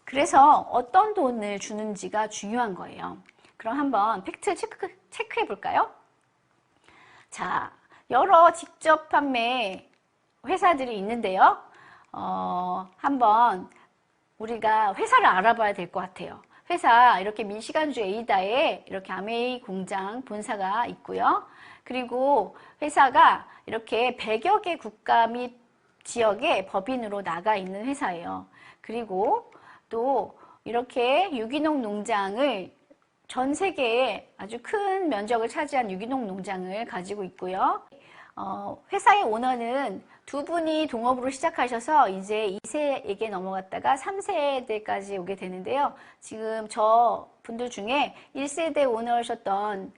그래서 어떤 돈을 주는지가 중요한 거예요. 그럼 한번 팩트 체크해 볼까요? 자, 여러 직접 판매 회사들이 있는데요. 한번 우리가 회사를 알아봐야 될 것 같아요. 회사 이렇게 미시간주 에이다에 이렇게 아메이 공장 본사가 있고요. 그리고 회사가 이렇게 100여 개 국가 및 지역에 법인으로 나가 있는 회사예요. 그리고 또 이렇게 유기농 농장을 전 세계에 아주 큰 면적을 차지한 유기농 농장을 가지고 있고요. 회사의 오너는 2분이 동업으로 시작하셔서 이제 2세에게 넘어갔다가 3세대까지 오게 되는데요. 지금 저 분들 중에 1세대 오너셨던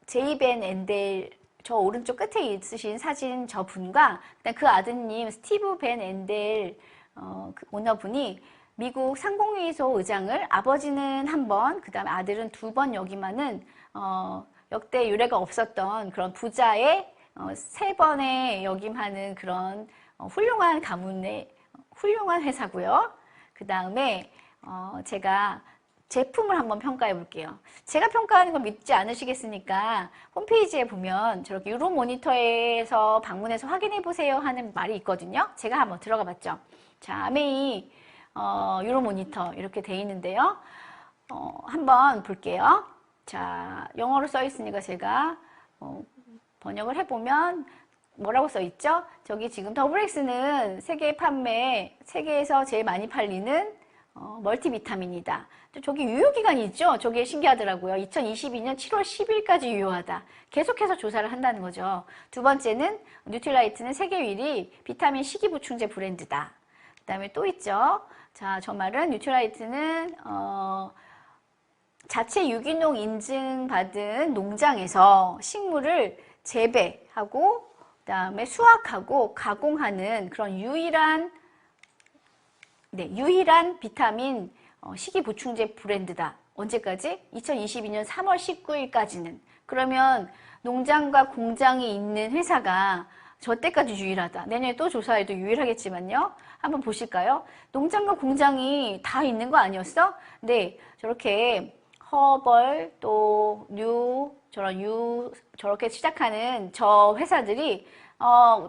제이 벤 엔델, 저 오른쪽 끝에 있으신 사진 저 분과 그 아드님 스티브 벤 엔델 그 오너분이 미국 상공회의소 의장을 아버지는 1번, 그 다음에 아들은 2번 역임하는 역대 유례가 없었던 그런 부자의 3번에 역임하는 그런 훌륭한 가문의 훌륭한 회사고요. 그 다음에 제가 제품을 한번 평가해 볼게요. 제가 평가하는 건 믿지 않으시겠으니까 홈페이지에 보면 저렇게 유로 모니터에서 방문해서 확인해 보세요 하는 말이 있거든요. 제가 한번 들어가 봤죠. 자, 아메이 유로 모니터 이렇게 돼 있는데요. 한번 볼게요. 자, 영어로 써 있으니까 제가 번역을 해보면 뭐라고 써 있죠? 저기 지금 더블엑스는 세계에서 제일 많이 팔리는 멀티비타민이다. 또 저기 유효기간이 있죠? 저게 신기하더라고요. 2022년 7월 10일까지 유효하다. 계속해서 조사를 한다는 거죠. 2번째는 뉴트라이트는 세계 1위 비타민 식이보충제 브랜드다. 그 다음에 또 있죠. 자, 저 말은 뉴트라이트는 자체 유기농 인증받은 농장에서 식물을 재배하고 그다음에 수확하고 가공하는 그런 유일한 비타민 식이보충제 브랜드다. 언제까지? 2022년 3월 19일까지는. 그러면 농장과 공장이 있는 회사가 저 때까지 유일하다. 내년에 또 조사해도 유일하겠지만요. 한번 보실까요? 농장과 공장이 다 있는 거 아니었어? 네, 저렇게 허벌 또 저렇게 시작하는 저 회사들이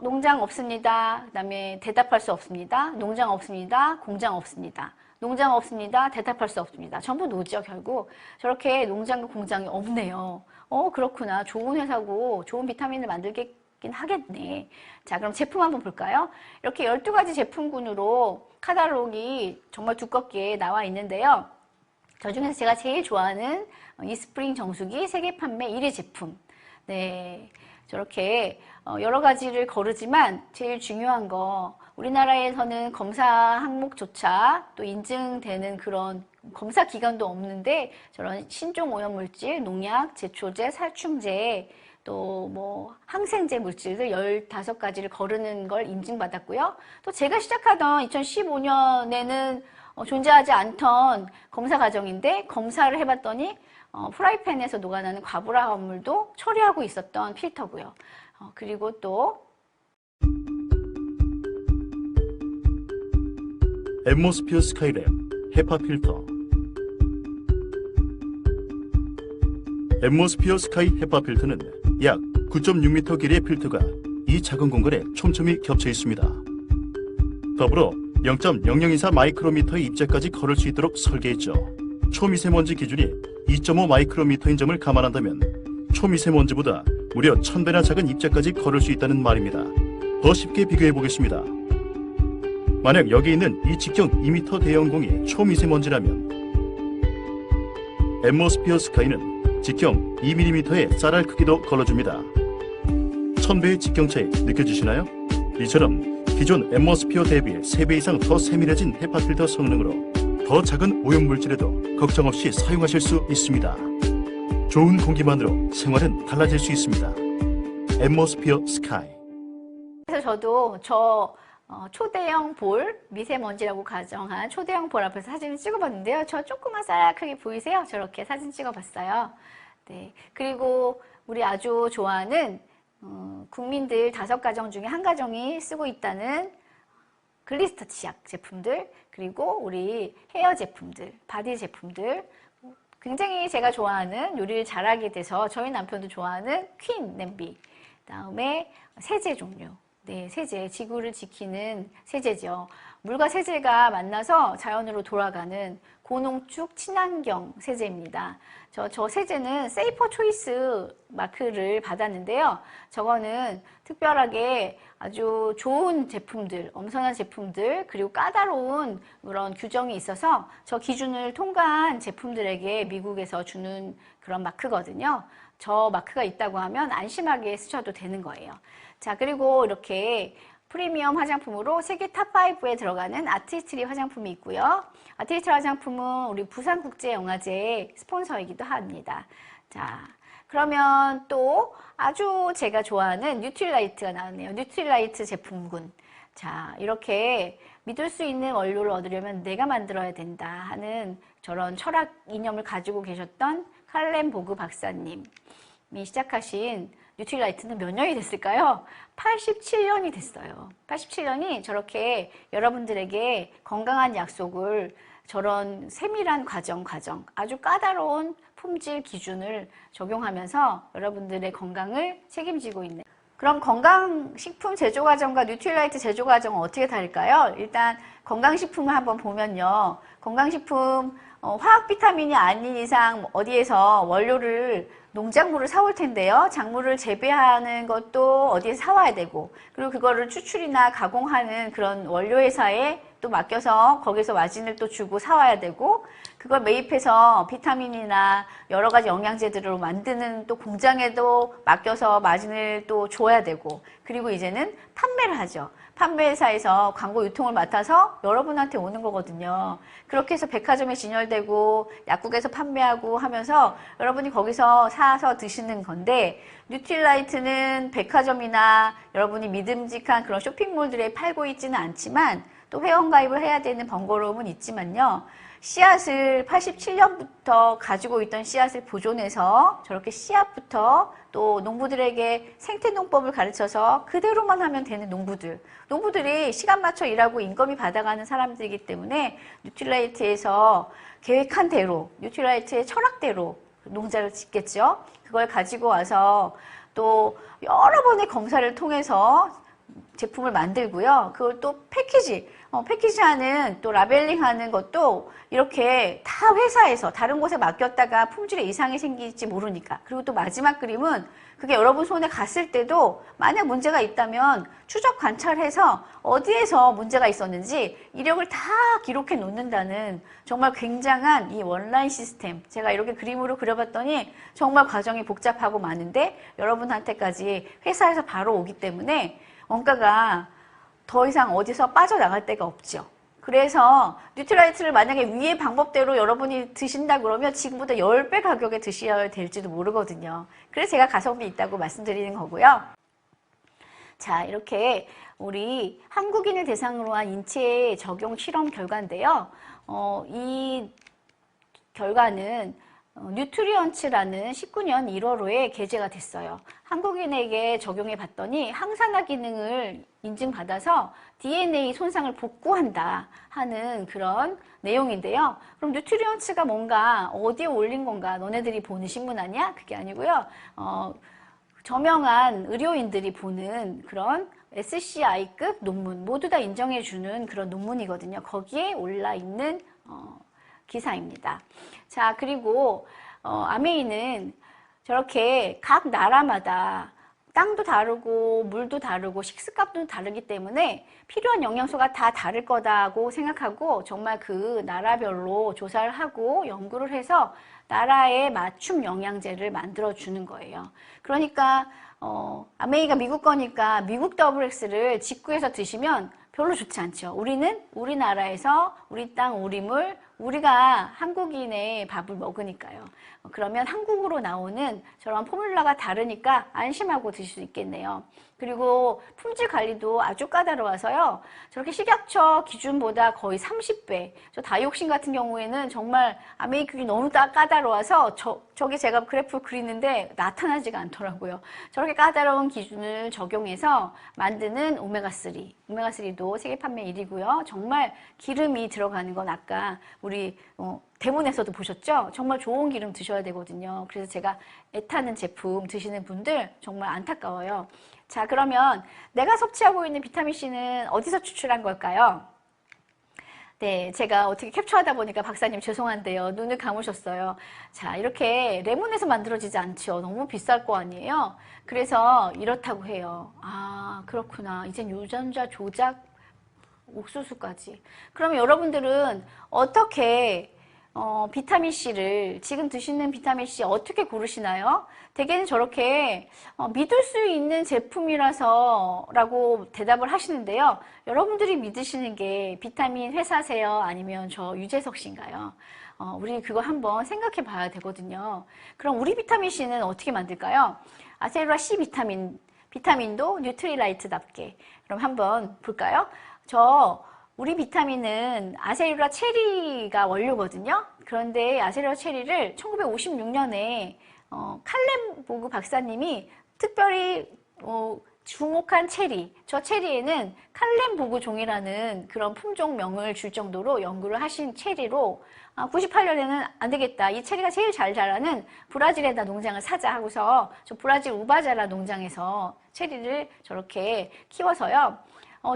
농장 없습니다. 그 다음에 대답할 수 없습니다. 농장 없습니다. 공장 없습니다. 농장 없습니다. 대답할 수 없습니다. 전부 노죠, 결국. 저렇게 농장과 공장이 없네요. 그렇구나. 좋은 회사고 좋은 비타민을 만들긴 하겠네. 자, 그럼 제품 한번 볼까요? 이렇게 12가지 제품군으로 카탈로그가 정말 두껍게 나와 있는데요. 저 중에서 제가 제일 좋아하는 이스프링 정수기 세계 판매 1위 제품. 네, 저렇게 여러 가지를 거르지만 제일 중요한 거, 우리나라에서는 검사 항목조차 또 인증되는 그런 검사 기관도 없는데 저런 신종 오염물질, 농약, 제초제, 살충제, 또 뭐 항생제 물질들 15가지를 거르는 걸 인증받았고요. 또 제가 시작하던 2015년에는 존재하지 않던 검사 과정인데 검사를 해봤더니 프라이팬에서 녹아나는 과부라 화합물도 처리하고 있었던 필터고요. 그리고 또 앰모스피어 스카이랩 헤파 필터. 앰모스피어 스카이 헤파 필터는 약 9.6m 길이의 필터가 이 작은 공간에 촘촘히 겹쳐 있습니다. 더불어 0.0024 마이크로미터의 입자까지 걸을 수 있도록 설계했죠. 초미세먼지 기준이 2.5 마이크로미터인 점을 감안한다면 초미세먼지보다 무려 1000배나 작은 입자까지 걸을 수 있다는 말입니다. 더 쉽게 비교해 보겠습니다. 만약 여기 있는 이 직경 2m 대형 공이 초미세먼지라면 앰모스피어 스카이는 직경 2mm의 쌀알 크기도 걸러줍니다. 1000배의 직경 차이 느껴지시나요? 이처럼 기존 앰모스피어 대비 3배 이상 더 세밀해진 헤파 필터 성능으로 더 작은 오염물질에도 걱정 없이 사용하실 수 있습니다. 좋은 공기만으로 생활은 달라질 수 있습니다. 앰모스피어 스카이. 그래서 저도 초대형 볼, 미세먼지라고 가정한 초대형 볼 앞에서 사진을 찍어봤는데요. 저 조그만 쌀 크기 보이세요? 저렇게 사진 찍어봤어요. 네. 그리고 우리 아주 좋아하는 국민들 5가정 중에 한 가정이 쓰고 있다는 글리스터 치약 제품들, 그리고 우리 헤어 제품들, 바디 제품들, 굉장히 제가 좋아하는, 요리를 잘하게 돼서 저희 남편도 좋아하는 퀸 냄비, 그다음에 세제 종류. 네, 세제, 지구를 지키는 세제죠. 물과 세제가 만나서 자연으로 돌아가는 고농축 친환경 세제입니다. 저 세제는 세이퍼 초이스 마크를 받았는데요. 저거는 특별하게 아주 좋은 제품들, 엄선한 제품들, 그리고 까다로운 그런 규정이 있어서 저 기준을 통과한 제품들에게 미국에서 주는 그런 마크거든요. 저 마크가 있다고 하면 안심하게 쓰셔도 되는 거예요. 자, 그리고 이렇게 프리미엄 화장품으로 세계 탑5에 들어가는 아티스트리 화장품이 있고요. 아티스트리 화장품은 우리 부산국제영화제 스폰서이기도 합니다. 자, 그러면 또 아주 제가 좋아하는 뉴트릴라이트가 나왔네요. 뉴트릴라이트 제품군. 자, 이렇게 믿을 수 있는 원료를 얻으려면 내가 만들어야 된다 하는 저런 철학 이념을 가지고 계셨던 칼렌 보그 박사님이 시작하신 뉴트릴라이트는 몇 년이 됐을까요? 87년이 됐어요. 87년이 저렇게 여러분들에게 건강한 약속을 저런 세밀한 과정, 아주 까다로운 품질 기준을 적용하면서 여러분들의 건강을 책임지고 있는, 그럼 건강식품 제조 과정과 뉴트릴라이트 제조 과정은 어떻게 다를까요? 일단 건강식품을 한번 보면요. 건강식품 화학 비타민이 아닌 이상 어디에서 원료를 농작물을 사올 텐데요. 작물을 재배하는 것도 어디에서 사와야 되고, 그리고 그거를 추출이나 가공하는 그런 원료회사에 또 맡겨서 거기서 마진을 또 주고 사와야 되고, 그걸 매입해서 비타민이나 여러 가지 영양제들로 만드는 또 공장에도 맡겨서 마진을 또 줘야 되고, 그리고 이제는 판매를 하죠. 판매회사에서 광고 유통을 맡아서 여러분한테 오는 거거든요. 그렇게 해서 백화점에 진열되고 약국에서 판매하고 하면서 여러분이 거기서 사서 드시는 건데, 뉴트릴라이트는 백화점이나 여러분이 믿음직한 그런 쇼핑몰들에 팔고 있지는 않지만, 또 회원가입을 해야 되는 번거로움은 있지만요. 씨앗을 87년부터 가지고 있던 씨앗을 보존해서 저렇게 씨앗부터 또 농부들에게 생태농법을 가르쳐서 그대로만 하면 되는 농부들이 시간 맞춰 일하고 인건비 받아가는 사람들이기 때문에 뉴트릴라이트에서 계획한 대로, 뉴트릴라이트의 철학대로 농자를 짓겠죠. 그걸 가지고 와서 또 여러 번의 검사를 통해서 제품을 만들고요. 그걸 또 패키지하는 또 라벨링하는 것도 이렇게 다 회사에서 다른 곳에 맡겼다가 품질에 이상이 생길지 모르니까. 그리고 또 마지막 그림은 그게 여러분 손에 갔을 때도 만약 문제가 있다면 추적 관찰해서 어디에서 문제가 있었는지 이력을 다 기록해 놓는다는 정말 굉장한 이 원라인 시스템. 제가 이렇게 그림으로 그려봤더니 정말 과정이 복잡하고 많은데 여러분한테까지 회사에서 바로 오기 때문에 원가가 더 이상 어디서 빠져나갈 데가 없죠. 그래서 뉴트라이트를 만약에 위의 방법대로 여러분이 드신다 그러면 지금보다 10배 가격에 드셔야 될지도 모르거든요. 그래서 제가 가성비 있다고 말씀드리는 거고요. 자, 이렇게 우리 한국인을 대상으로 한 인체 적용 실험 결과인데요. 이 결과는 뉴트리언츠라는 19년 1월호에 게재가 됐어요. 한국인에게 적용해 봤더니 항산화 기능을 인증받아서 DNA 손상을 복구한다 하는 그런 내용인데요. 그럼 뉴트리언츠가 뭔가 어디에 올린 건가? 너네들이 보는 신문 아니야? 그게 아니고요. 저명한 의료인들이 보는 그런 SCI급 논문 모두 다 인정해주는 그런 논문이거든요. 거기에 올라있는 기사입니다. 자, 그리고 아메이는 저렇게 각 나라마다 땅도 다르고 물도 다르고 식습관도 다르기 때문에 필요한 영양소가 다 다를 거다고 생각하고 정말 그 나라별로 조사를 하고 연구를 해서 나라에 맞춤 영양제를 만들어 주는 거예요. 그러니까 아메이가 미국 거니까 미국 더블엑스를 직구해서 드시면 별로 좋지 않죠. 우리는 우리나라에서 우리 땅 우리 물 우리가 한국인의 밥을 먹으니까요. 그러면 한국으로 나오는 저런 포뮬라가 다르니까 안심하고 드실 수 있겠네요. 그리고 품질 관리도 아주 까다로워서요. 저렇게 식약처 기준보다 거의 30배. 저 다이옥신 같은 경우에는 정말 아메이크기 너무 까다로워서 저기 제가 그래프 그리는데 나타나지가 않더라고요. 저렇게 까다로운 기준을 적용해서 만드는 오메가3. 오메가3도 세계 판매 1위고요. 정말 기름이 들어가는 건 아까 우리 대본에서도 보셨죠? 정말 좋은 기름 드셔야 되거든요. 그래서 제가 애타는 제품 드시는 분들 정말 안타까워요. 자, 그러면 내가 섭취하고 있는 비타민C는 어디서 추출한 걸까요? 네, 제가 어떻게 캡처하다 보니까 박사님 죄송한데요. 눈을 감으셨어요. 자, 이렇게 레몬에서 만들어지지 않죠. 너무 비쌀 거 아니에요? 그래서 이렇다고 해요. 아, 그렇구나. 이젠 유전자 조작 옥수수까지. 그러면 여러분들은 어떻게 비타민C를 지금 드시는 비타민C 어떻게 고르시나요? 대개는 저렇게 믿을 수 있는 제품이라서 라고 대답을 하시는데요. 여러분들이 믿으시는 게 비타민 회사세요? 아니면 저 유재석 씨인가요? 우리 그거 한번 생각해 봐야 되거든요. 그럼 우리 비타민C는 어떻게 만들까요? 아세룰라 C 비타민도 뉴트리라이트답게. 그럼 한번 볼까요? 우리 비타민은 아세룰라 체리가 원료거든요. 그런데 아세룰라 체리를 1956년에 칼렘보그 박사님이 특별히 주목한 체리, 저 체리에는 칼렘보그 종이라는 그런 품종명을 줄 정도로 연구를 하신 체리로 98년에는 안 되겠다. 이 체리가 제일 잘 자라는 브라질에다 농장을 사자 하고서 저 브라질 우바자라 농장에서 체리를 저렇게 키워서요.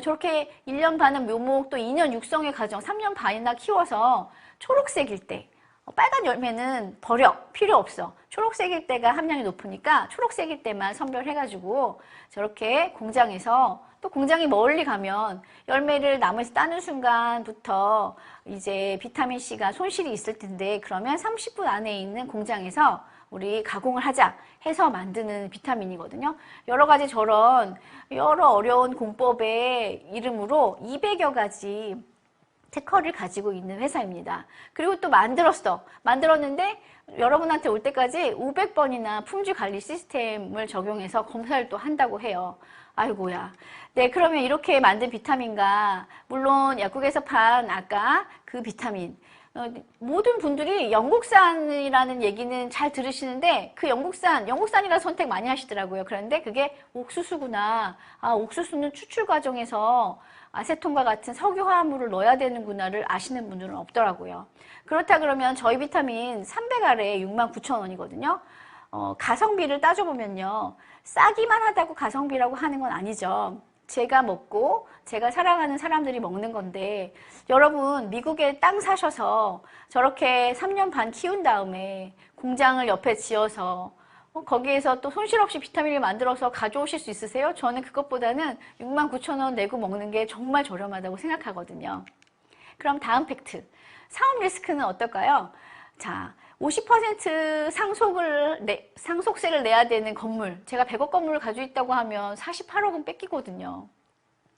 저렇게 1년 반은 묘목 또 2년 육성의 과정 3년 반이나 키워서 초록색일 때 빨간 열매는 버려 필요 없어. 초록색일 때가 함량이 높으니까 초록색일 때만 선별해가지고 저렇게 공장에서 또 공장이 멀리 가면 열매를 나무에서 따는 순간부터 이제 비타민C가 손실이 있을 텐데 그러면 30분 안에 있는 공장에서 우리 가공을 하자 해서 만드는 비타민이거든요. 여러 가지 저런 여러 어려운 공법의 이름으로 200여 가지 특허를 가지고 있는 회사입니다. 그리고 또 만들었는데 여러분한테 올 때까지 500번이나 품질 관리 시스템을 적용해서 검사를 또 한다고 해요. 아이고야. 네, 그러면 이렇게 만든 비타민과 물론 약국에서 판 아까 그 비타민 모든 분들이 영국산이라는 얘기는 잘 들으시는데 그 영국산이라 선택 많이 하시더라고요. 그런데 그게 옥수수구나. 아, 옥수수는 추출 과정에서 아세톤과 같은 석유 화합물을 넣어야 되는구나를 아시는 분들은 없더라고요. 그렇다 그러면 저희 비타민 300알에 69,000원이거든요. 가성비를 따져보면요. 싸기만 하다고 가성비라고 하는 건 아니죠. 제가 먹고 제가 사랑하는 사람들이 먹는 건데, 여러분 미국에 땅 사셔서 저렇게 3년 반 키운 다음에 공장을 옆에 지어서 거기에서 또 손실 없이 비타민을 만들어서 가져오실 수 있으세요? 저는 그것보다는 69,000원 내고 먹는 게 정말 저렴하다고 생각하거든요. 그럼 다음 팩트. 사업 리스크는 어떨까요? 자, 50% 상속세를 내야 되는 건물. 제가 100억 건물을 가지고 있다고 하면 48억은 뺏기거든요.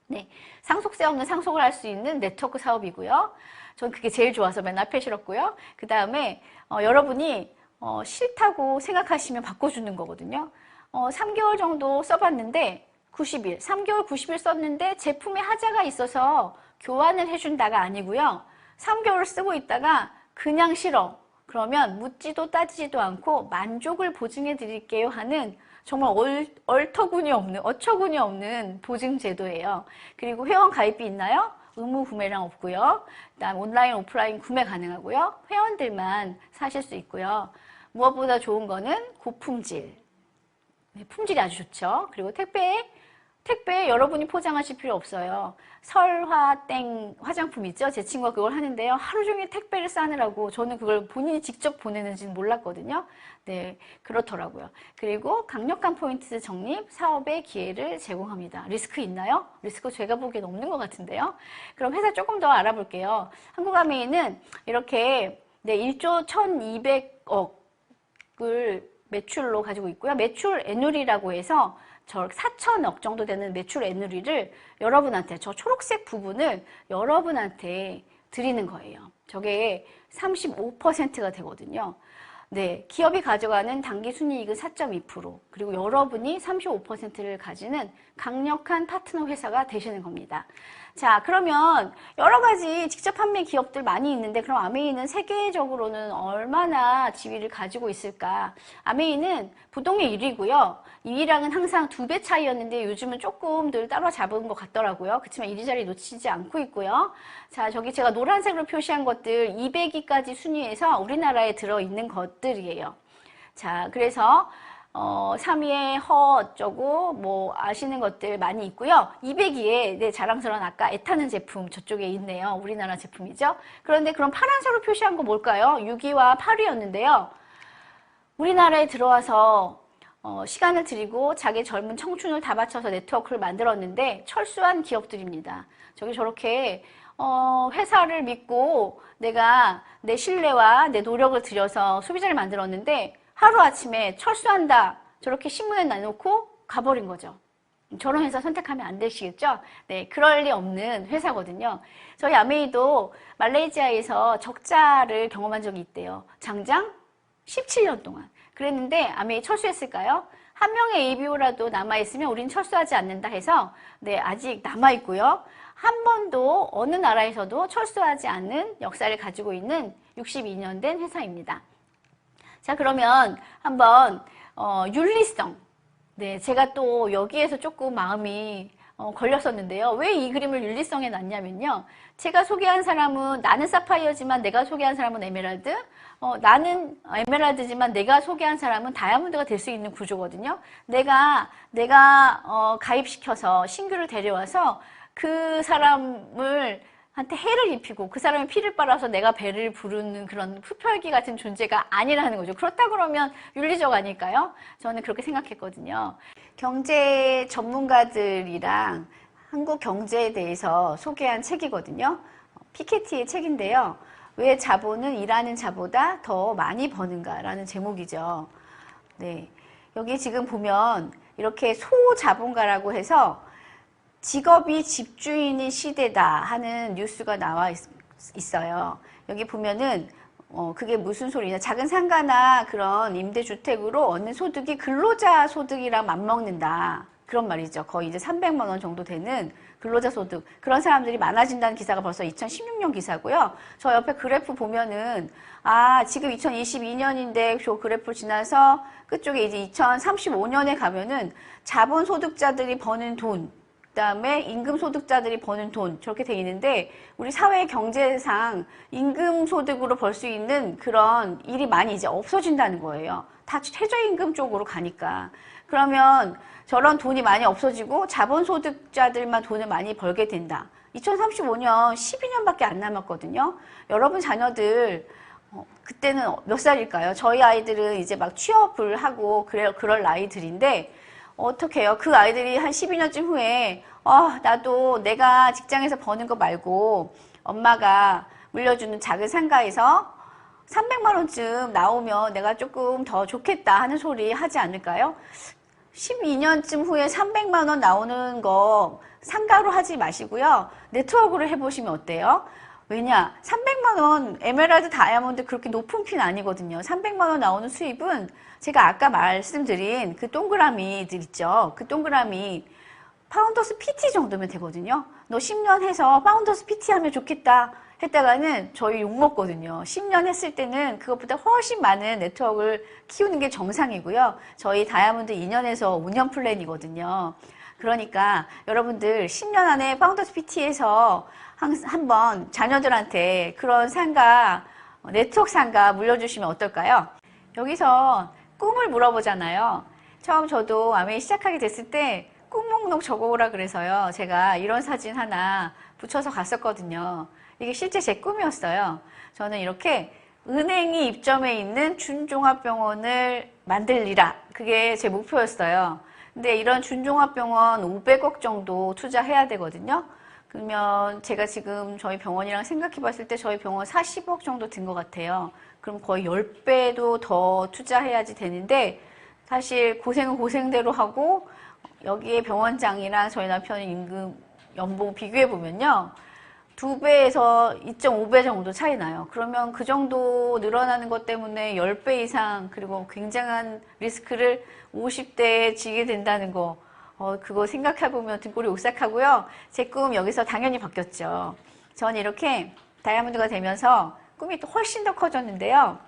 네, 상속세 없는 상속을 할 수 있는 네트워크 사업이고요. 전 그게 제일 좋아서 맨날 앞에 실었고요. 그 다음에 여러분이 싫다고 생각하시면 바꿔주는 거거든요. 3개월 정도 써봤는데 90일, 3개월 90일 썼는데 제품에 하자가 있어서 교환을 해준다가 아니고요. 3개월 쓰고 있다가 그냥 싫어. 그러면 묻지도 따지지도 않고 만족을 보증해 드릴게요 하는 정말 어처구니 없는 보증 제도예요. 그리고 회원 가입비 있나요? 의무 구매량 없고요. 그다음 온라인, 오프라인 구매 가능하고요. 회원들만 사실 수 있고요. 무엇보다 좋은 거는 고품질. 네, 품질이 아주 좋죠. 그리고 택배 여러분이 포장하실 필요 없어요. 설화땡 화장품 있죠? 제 친구가 그걸 하는데요. 하루 종일 택배를 싸느라고 저는 그걸 본인이 직접 보내는지는 몰랐거든요. 네, 그렇더라고요. 그리고 강력한 포인트 적립, 사업의 기회를 제공합니다. 리스크 있나요? 리스크 제가 보기엔 없는 것 같은데요. 그럼 회사 조금 더 알아볼게요. 한국아메이는 이렇게 1조 1,200억을 매출로 가지고 있고요. 매출 애누리라고 해서 저 4천억 정도 되는 매출 애누리를 여러분한테, 저 초록색 부분을 여러분한테 드리는 거예요. 저게 35%가 되거든요. 네, 기업이 가져가는 당기 순이익은 4.2%, 그리고 여러분이 35%를 가지는 강력한 파트너 회사가 되시는 겁니다. 자, 그러면 여러 가지 직접 판매 기업들 많이 있는데, 그럼 아메이는 세계적으로는 얼마나 지위를 가지고 있을까? 아메이는 부동의 1위고요. 2위랑은 항상 2배 차이였는데 요즘은 조금 늘 따라잡은 것 같더라고요. 그렇지만 1위 자리 놓치지 않고 있고요. 자, 저기 제가 노란색으로 표시한 것들 200위까지 순위에서 우리나라에 들어있는 것들이에요. 자, 그래서 3위에 어쩌고 뭐 아시는 것들 많이 있고요. 200위에 자랑스러운 아까 애타는 제품 저쪽에 있네요. 우리나라 제품이죠. 그런데 그럼 파란색으로 표시한 거 뭘까요? 6위와 8위였는데요. 우리나라에 들어와서 시간을 들이고 자기 젊은 청춘을 다 바쳐서 네트워크를 만들었는데 철수한 기업들입니다. 저기 저렇게 회사를 믿고 내가 내 신뢰와 내 노력을 들여서 소비자를 만들었는데 하루아침에 철수한다. 저렇게 신문에 내놓고 가버린 거죠. 저런 회사 선택하면 안 되시겠죠? 네, 그럴 리 없는 회사거든요. 저희 아메이도 말레이시아에서 적자를 경험한 적이 있대요. 장장 17년 동안. 그랬는데 아메이 철수했을까요? 한 명의 ABO라도 남아있으면 우린 철수하지 않는다 해서 네, 아직 남아있고요. 한 번도 어느 나라에서도 철수하지 않는 역사를 가지고 있는 62년 된 회사입니다. 자, 그러면 한번 윤리성. 네, 제가 또 여기에서 조금 마음이 걸렸었는데요. 왜 이 그림을 윤리성에 놨냐면요. 제가 소개한 사람은 나는 사파이어지만 내가 소개한 사람은 에메랄드. 나는 에메랄드지만 내가 소개한 사람은 다이아몬드가 될 수 있는 구조거든요. 내가 가입시켜서 신규를 데려와서 그 사람을 한테 해를 입히고 그 사람의 피를 빨아서 내가 배를 부르는 그런 흡혈귀 같은 존재가 아니라는 거죠. 그렇다 그러면 윤리적 아닐까요? 저는 그렇게 생각했거든요. 경제 전문가들이랑 한국 경제에 대해서 소개한 책이거든요. 피케티의 책인데요. 왜 자본은 일하는 자보다 더 많이 버는가라는 제목이죠. 네, 여기 지금 보면 이렇게 소자본가라고 해서 직업이 집주인인 시대다 하는 뉴스가 나와 있어요. 여기 보면은 그게 무슨 소리냐. 작은 상가나 그런 임대주택으로 얻는 소득이 근로자 소득이랑 맞먹는다. 그런 말이죠. 거의 이제 300만 원 정도 되는 근로자 소득. 그런 사람들이 많아진다는 기사가 벌써 2016년 기사고요. 저 옆에 그래프 보면은 지금 2022년인데 저 그래프 지나서 끝쪽에 이제 2035년에 가면은 자본 소득자들이 버는 돈, 그다음에 임금 소득자들이 버는 돈 저렇게 돼 있는데 우리 사회 경제상 임금 소득으로 벌 수 있는 그런 일이 많이 이제 없어진다는 거예요. 다 최저임금 쪽으로 가니까. 그러면 저런 돈이 많이 없어지고 자본소득자들만 돈을 많이 벌게 된다. 2035년 12년밖에 안 남았거든요. 여러분 자녀들 그때는 몇 살일까요? 저희 아이들은 이제 막 취업을 하고 그럴 나이들인데 어떻게 해요? 그 아이들이 한 12년쯤 후에 나도 내가 직장에서 버는 거 말고 엄마가 물려주는 작은 상가에서 300만 원쯤 나오면 내가 조금 더 좋겠다 하는 소리 하지 않을까요? 12년쯤 후에 300만 원 나오는 거 상가로 하지 마시고요. 네트워크로 해보시면 어때요? 왜냐? 300만 원 에메랄드 다이아몬드 그렇게 높은 피는 아니거든요. 300만 원 나오는 수입은 제가 아까 말씀드린 그 동그라미들 있죠. 그 동그라미 파운더스 PT 정도면 되거든요. 너 10년 해서 파운더스 PT 하면 좋겠다 했다가는 저희 욕먹거든요. 10년 했을 때는 그것보다 훨씬 많은 네트워크를 키우는 게 정상이고요. 저희 다이아몬드 2년에서 5년 플랜이거든요. 그러니까 여러분들 10년 안에 파운더스 PT에서 한번 자녀들한테 그런 상가, 네트워크 상가 물려주시면 어떨까요? 여기서 꿈을 물어보잖아요. 처음 저도 아메이 시작하게 됐을 때 꿈 목록 적어오라 그래서요. 제가 이런 사진 하나 붙여서 갔었거든요. 이게 실제 제 꿈이었어요. 저는 이렇게 은행이 입점해 있는 준종합병원을 만들리라. 그게 제 목표였어요. 근데 이런 준종합병원 500억 정도 투자해야 되거든요. 그러면 제가 지금 저희 병원이랑 생각해 봤을 때 저희 병원 40억 정도 든 것 같아요. 그럼 거의 10배도 더 투자해야지 되는데 사실 고생은 고생대로 하고 여기에 병원장이랑 저희 남편 임금 연봉 비교해 보면요. 2배에서 2.5배 정도 차이 나요. 그러면 그 정도 늘어나는 것 때문에 10배 이상 그리고 굉장한 리스크를 50대에 지게 된다는 거 그거 생각해보면 등골이 오싹하고요. 제 꿈 여기서 당연히 바뀌었죠. 전 이렇게 다이아몬드가 되면서 꿈이 또 훨씬 더 커졌는데요.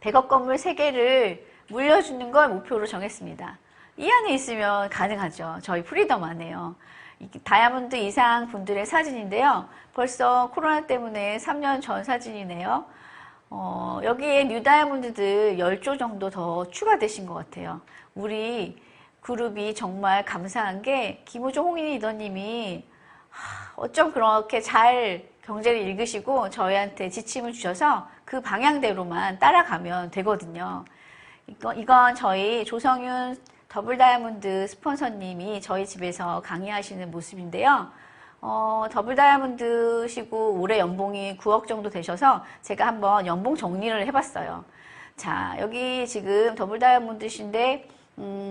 100억 건물 3개를 물려주는 걸 목표로 정했습니다. 이 안에 있으면 가능하죠. 저희 프리덤 안에요. 다이아몬드 이상 분들의 사진인데요. 벌써 코로나 때문에 3년 전 사진이네요. 여기에 뉴 다이아몬드들 10조 정도 더 추가되신 것 같아요. 우리 그룹이 정말 감사한 게 김우종 홍인희 리더님이 어쩜 그렇게 잘 경제를 읽으시고 저희한테 지침을 주셔서 그 방향대로만 따라가면 되거든요. 이건 저희 조성윤 더블 다이아몬드 스폰서님이 저희 집에서 강의하시는 모습인데요. 더블 다이아몬드시고 올해 연봉이 9억 정도 되셔서 제가 한번 연봉 정리를 해봤어요. 자, 여기 지금 더블 다이아몬드신데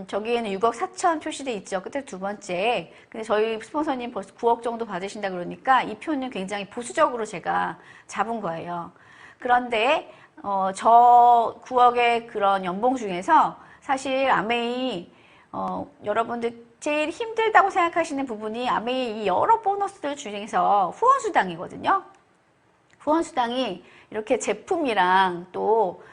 저기에는 6억 4천 표시돼 있죠. 끝에 두 번째. 근데 저희 스폰서님 벌써 9억 정도 받으신다 그러니까 이 표는 굉장히 보수적으로 제가 잡은 거예요. 그런데 저 9억의 그런 연봉 중에서 사실 아메이 여러분들 제일 힘들다고 생각하시는 부분이 아메이 이 여러 보너스들 중에서 후원수당이거든요. 후원수당이 이렇게 제품이랑 또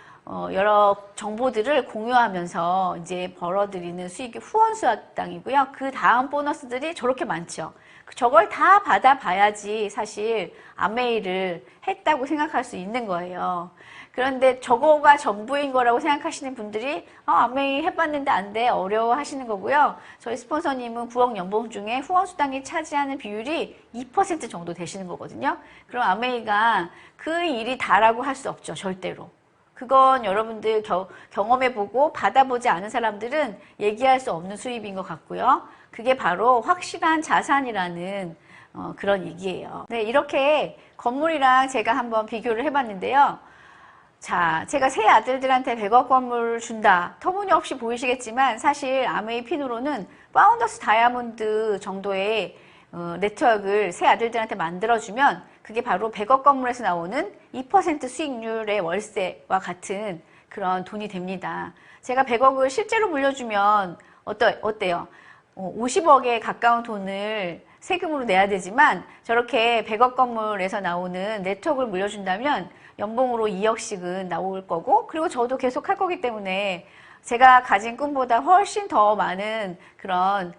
여러 정보들을 공유하면서 이제 벌어들이는 수익이 후원수당이고요. 그 다음 보너스들이 저렇게 많죠. 저걸 다 받아봐야지 사실 아메이를 했다고 생각할 수 있는 거예요. 그런데 저거가 전부인 거라고 생각하시는 분들이 아메이 해봤는데 안 돼 어려워 하시는 거고요. 저희 스폰서님은 9억 연봉 중에 후원수당이 차지하는 비율이 2% 정도 되시는 거거든요. 그럼 아메이가 그 일이 다라고 할 수 없죠. 절대로. 그건 여러분들 경험해보고 받아보지 않은 사람들은 얘기할 수 없는 수입인 것 같고요. 그게 바로 확실한 자산이라는 그런 얘기예요. 네, 이렇게 건물이랑 제가 한번 비교를 해봤는데요. 자, 제가 세 아들들한테 100억 건물을 준다. 터무니없이 보이시겠지만 사실 아메이 핀으로는 파운더스 다이아몬드 정도의 네트워크를 세 아들들한테 만들어주면 그게 바로 100억 건물에서 나오는 2% 수익률의 월세와 같은 그런 돈이 됩니다. 제가 100억을 실제로 물려주면 어때요? 50억에 가까운 돈을 세금으로 내야 되지만 저렇게 100억 건물에서 나오는 네트워크를 물려준다면 연봉으로 2억씩은 나올 거고 그리고 저도 계속 할 거기 때문에 제가 가진 꿈보다 훨씬 더 많은 그런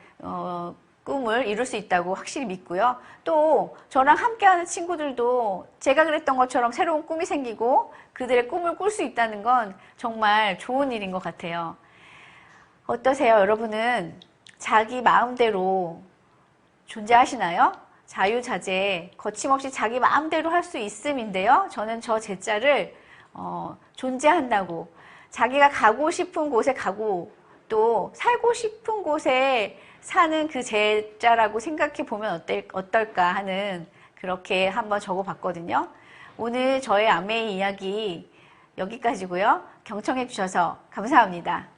꿈을 이룰 수 있다고 확실히 믿고요. 또 저랑 함께하는 친구들도 제가 그랬던 것처럼 새로운 꿈이 생기고 그들의 꿈을 꿀 수 있다는 건 정말 좋은 일인 것 같아요. 어떠세요? 여러분은 자기 마음대로 존재하시나요? 자유자재, 거침없이 자기 마음대로 할 수 있음인데요. 저는 저 제자를 존재한다고, 자기가 가고 싶은 곳에 가고 또 살고 싶은 곳에 사는 그 제자라고 생각해 보면 어떨까 하는, 그렇게 한번 적어봤거든요. 오늘 저의 아메이 이야기 여기까지고요. 경청해 주셔서 감사합니다.